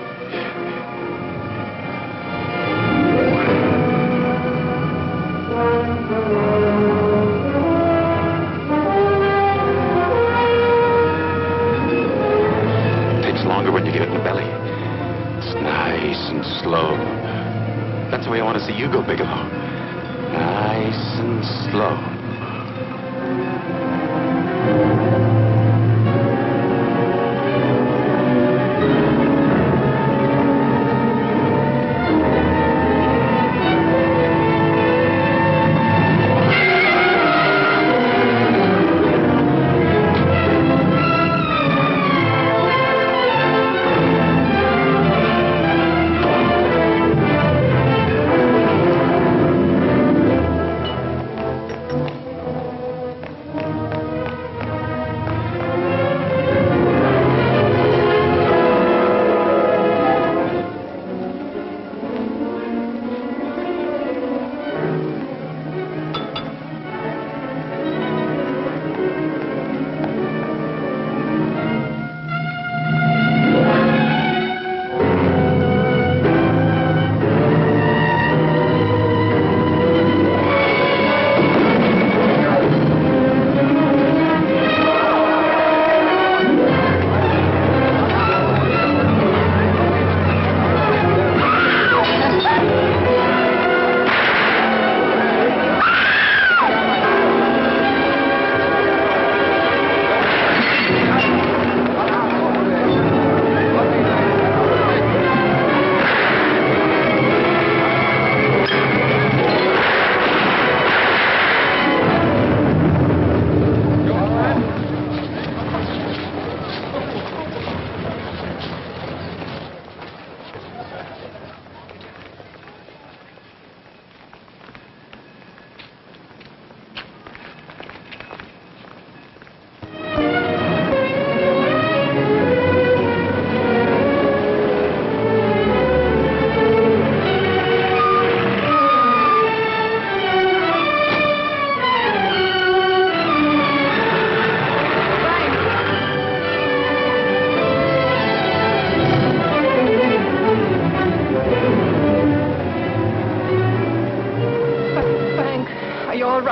It takes longer when you get it in the belly. It's nice and slow. That's the way I want to see you go, Bigelow. Nice and slow.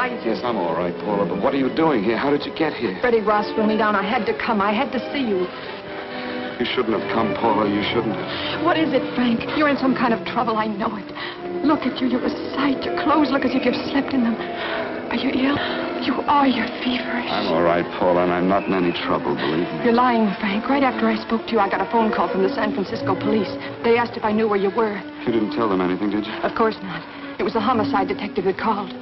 right. Yes, I'm all right, Paula, but what are you doing here? How did you get here? Freddie Ross threw me down. I had to come. I had to see you. You shouldn't have come, Paula. You shouldn't have. What is it, Frank? You're in some kind of trouble. I know it. Look at you. You're a sight. Your clothes look as if you've slept in them. Are you ill? You are. You're feverish. I'm all right, Paula, and I'm not in any trouble, believe me. You're lying, Frank. Right after I spoke to you, I got a phone call from the San Francisco police. They asked if I knew where you were. You didn't tell them anything, did you? Of course not. It was the homicide detective that called.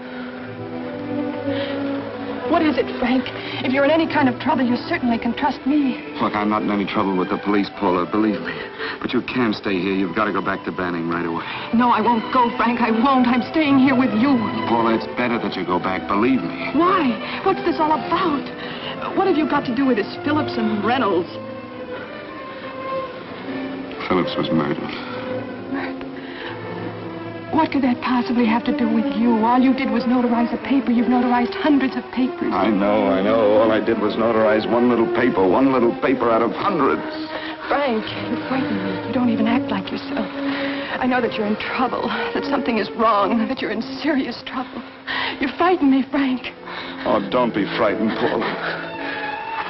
What is it, Frank? If you're in any kind of trouble, you certainly can trust me. Look, I'm not in any trouble with the police, Paula, believe me. But you can't stay here. You've got to go back to Banning right away. No, I won't go, Frank. I won't. I'm staying here with you. Paula, it's better that you go back, believe me. Why? What's this all about? What have you got to do with this Phillips and Reynolds? Phillips was murdered. What could that possibly have to do with you? All you did was notarize a paper. You've notarized hundreds of papers. I know. All I did was notarize one little paper out of hundreds. Frank, you frighten me. You don't even act like yourself. I know that you're in trouble, that something is wrong, that you're in serious trouble. You frighten me, Frank. Oh, don't be frightened, Paula.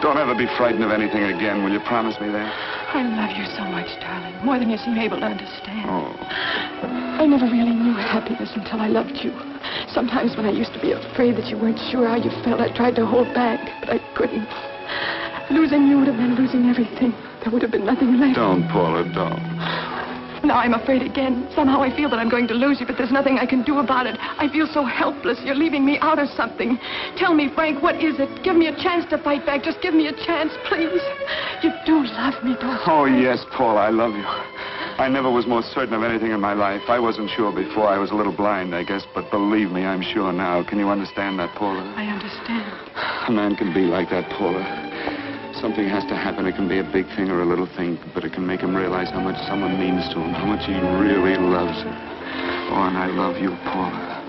Don't ever be frightened of anything again. Will you promise me that? I love you so much, darling. More than you seem able to understand. Oh. I never really knew happiness until I loved you. Sometimes when I used to be afraid that you weren't sure how you felt, I tried to hold back, but I couldn't. Losing you would have meant losing everything. There would have been nothing left. Don't, Paula, don't. Now I'm afraid again. Somehow I feel that I'm going to lose you, but there's nothing I can do about it. I feel so helpless. You're leaving me out of something. Tell me, Frank, what is it? Give me a chance to fight back. Just give me a chance, please. You do love me, don't you? Oh, yes, Paula, I love you. I never was more certain of anything in my life. I wasn't sure before. I was a little blind, I guess, but believe me, I'm sure now. Can you understand that, Paula? I understand. A man can be like that, Paula. Something has to happen. It can be a big thing or a little thing, but it can make him realize how much someone means to him, how much he really loves her. Oh, and I love you, Paula.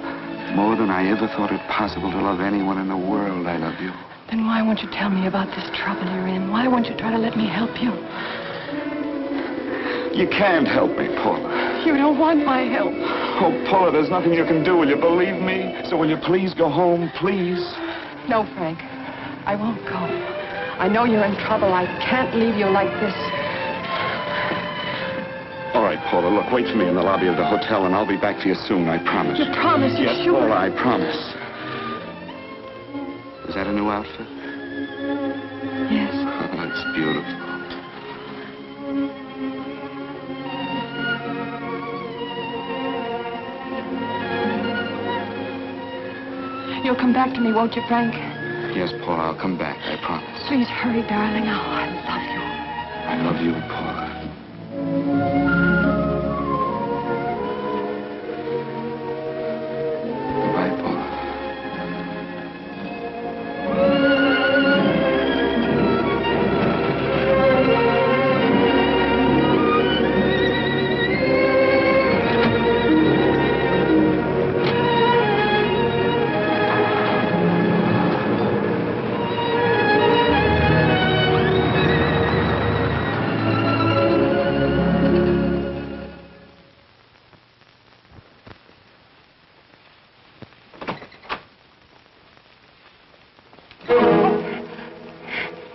More than I ever thought it possible to love anyone in the world, I love you. Then why won't you tell me about this trouble you're in? Why won't you try to let me help you? You can't help me, Paula. You don't want my help. Oh, Paula, there's nothing you can do. Will you believe me? So will you please go home, please? No, Frank. I won't go. I know you're in trouble. I can't leave you like this. All right, Paula, look, wait for me in the lobby of the hotel, and I'll be back for you soon, I promise. You promise? You're yes, sure? Paula, I promise. Is that a new outfit? Yes. Oh, that's beautiful. You'll come back to me, won't you, Frank? Yes, Paula, I'll come back, I promise. Please hurry, darling. Oh, I love you. I love you, Paula. Goodbye, Paula.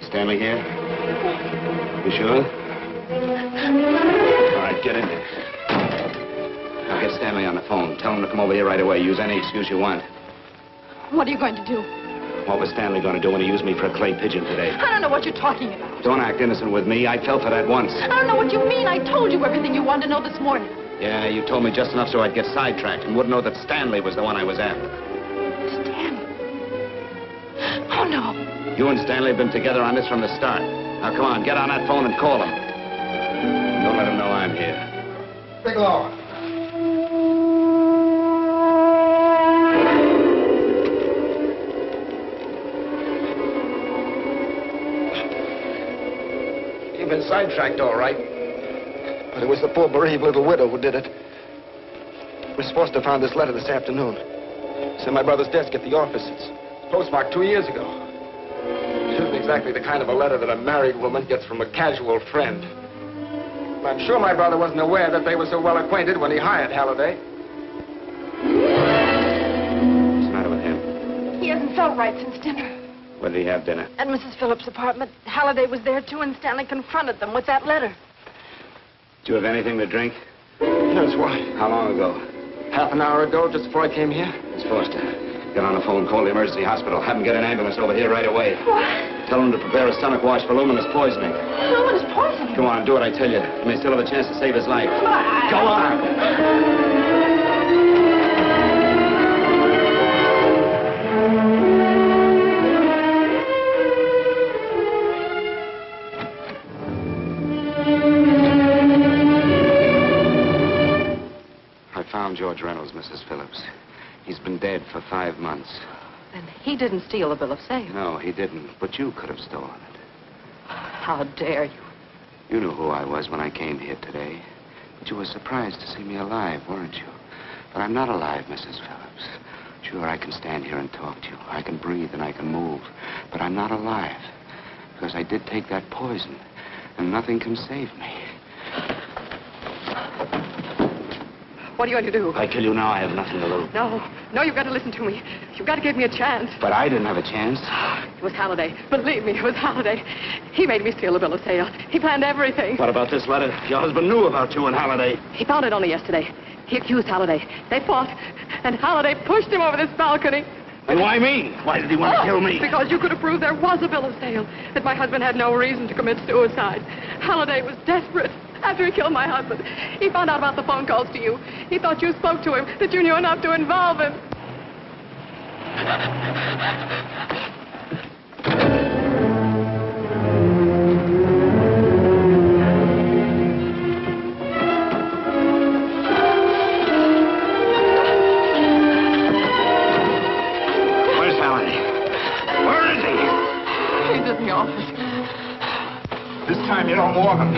Stanley here? You sure? All right, get in there. Now get Stanley on the phone. Tell him to come over here right away. Use any excuse you want. What are you going to do? What was Stanley going to do when he used me for a clay pigeon today? I don't know what you're talking about. Don't act innocent with me. I fell for that once. I don't know what you mean. I told you everything you wanted to know this morning. Yeah, you told me just enough so I'd get sidetracked and wouldn't know that Stanley was the one I was after. Stanley? Oh, no. You and Stanley have been together on this from the start. Now, come on, get on that phone and call him. Don't let him know I'm here. Bigelow. You've been sidetracked, all right. But it was the poor bereaved little widow who did it. Miss Foster found this letter this afternoon. It's in my brother's desk at the office. It's postmarked 2 years ago. It isn't exactly the kind of a letter that a married woman gets from a casual friend. I'm sure my brother wasn't aware that they were so well acquainted when he hired Halliday. What's the matter with him? all right since dinner. Where did he have dinner? At Mrs. Phillips' apartment. Halliday was there, too, and Stanley confronted them with that letter. Did you have anything to drink? Yes, why? How long ago? Half an hour ago, just before I came here. Miss Foster, get on the phone, call the emergency hospital. Have them get an ambulance over here right away. What? Tell them to prepare a stomach wash for luminous poisoning. Luminous poisoning? Come on, do what I tell you. You may still have a chance to save his life. Go on. George Reynolds, Mrs. Phillips. He's been dead for 5 months. And he didn't steal the bill of sale. No, he didn't. But you could have stolen it. How dare you? You knew who I was when I came here today. But you were surprised to see me alive, weren't you? But I'm not alive, Mrs. Phillips. Sure, I can stand here and talk to you. I can breathe and I can move. But I'm not alive. Because I did take that poison. And nothing can save me. What are you going to do? If I kill you now, I have nothing to lose. No, you've got to listen to me. You've got to give me a chance. But I didn't have a chance. It was Halliday. Believe me, it was Halliday. He made me steal the bill of sale. He planned everything. What about this letter? Your husband knew about you and Halliday. He found it only yesterday. He accused Halliday. They fought, and Halliday pushed him over this balcony. And why me? Why did he want to kill me? Because you could have proved there was a bill of sale, that my husband had no reason to commit suicide. Halliday was desperate. After he killed my husband, he found out about the phone calls to you. He thought you spoke to him, that you knew enough to involve him. Where's Halliday? Where is he? He's in the office. This time you don't walk him.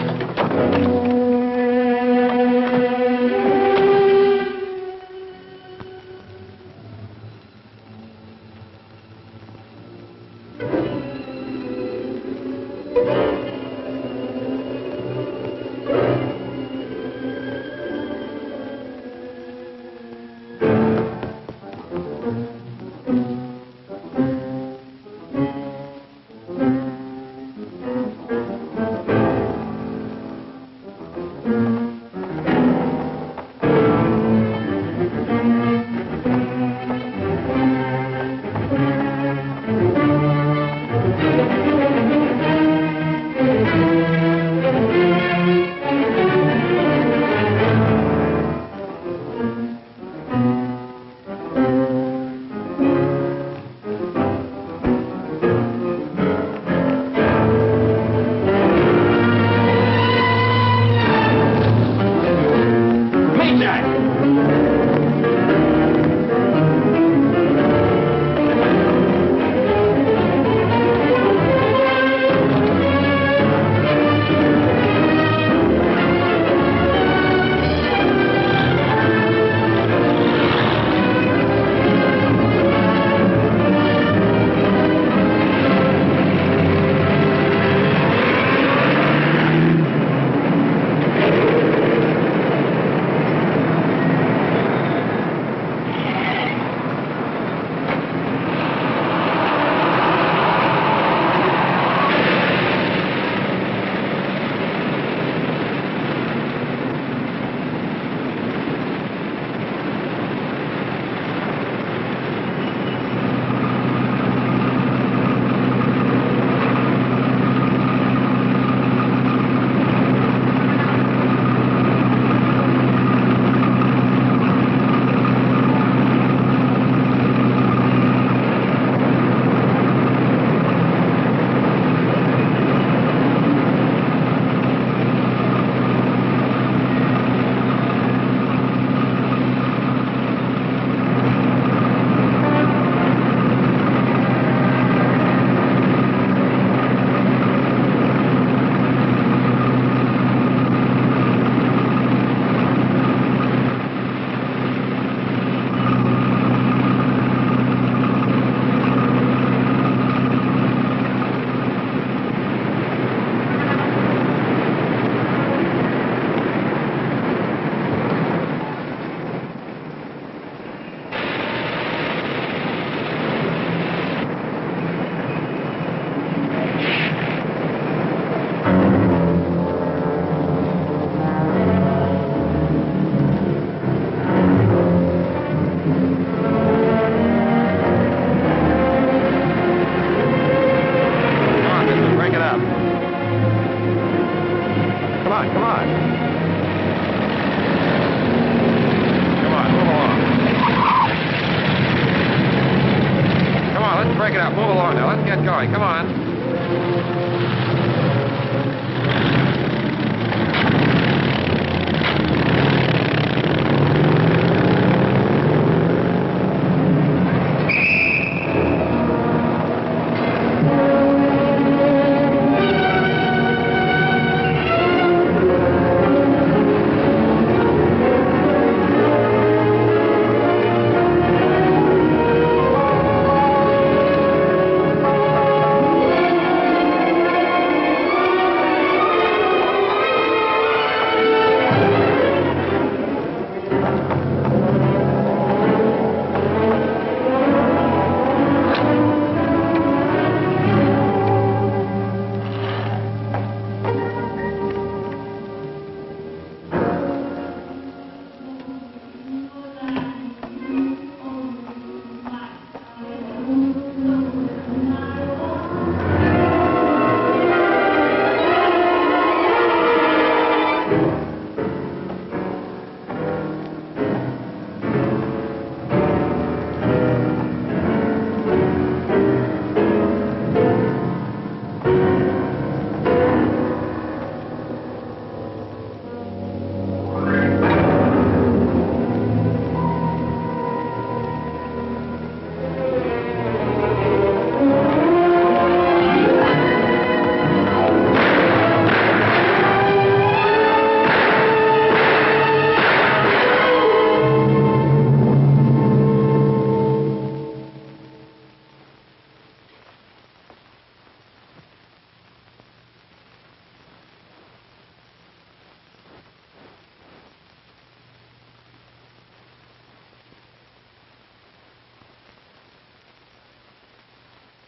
on now. Let's get going. Come on.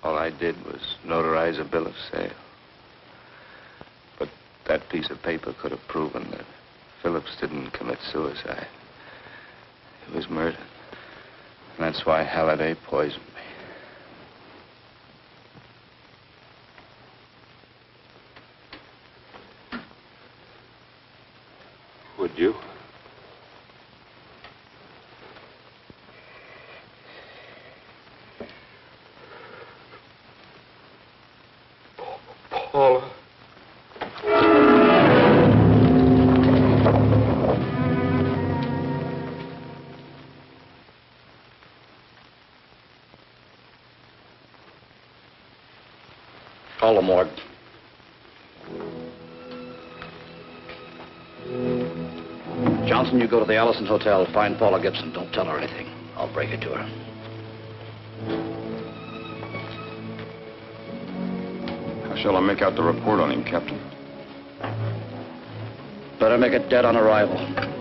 All I did was notarize a bill of sale. But that piece of paper could have proven that Phillips didn't commit suicide. He was murdered. And that's why Halliday poisoned me. Would you? Paula. Call the morgue. Johnson, you go to the Allison Hotel, find Paula Gibson. Don't tell her anything. I'll break it to her. How shall I make out the report on him, Captain? Better make it dead on arrival.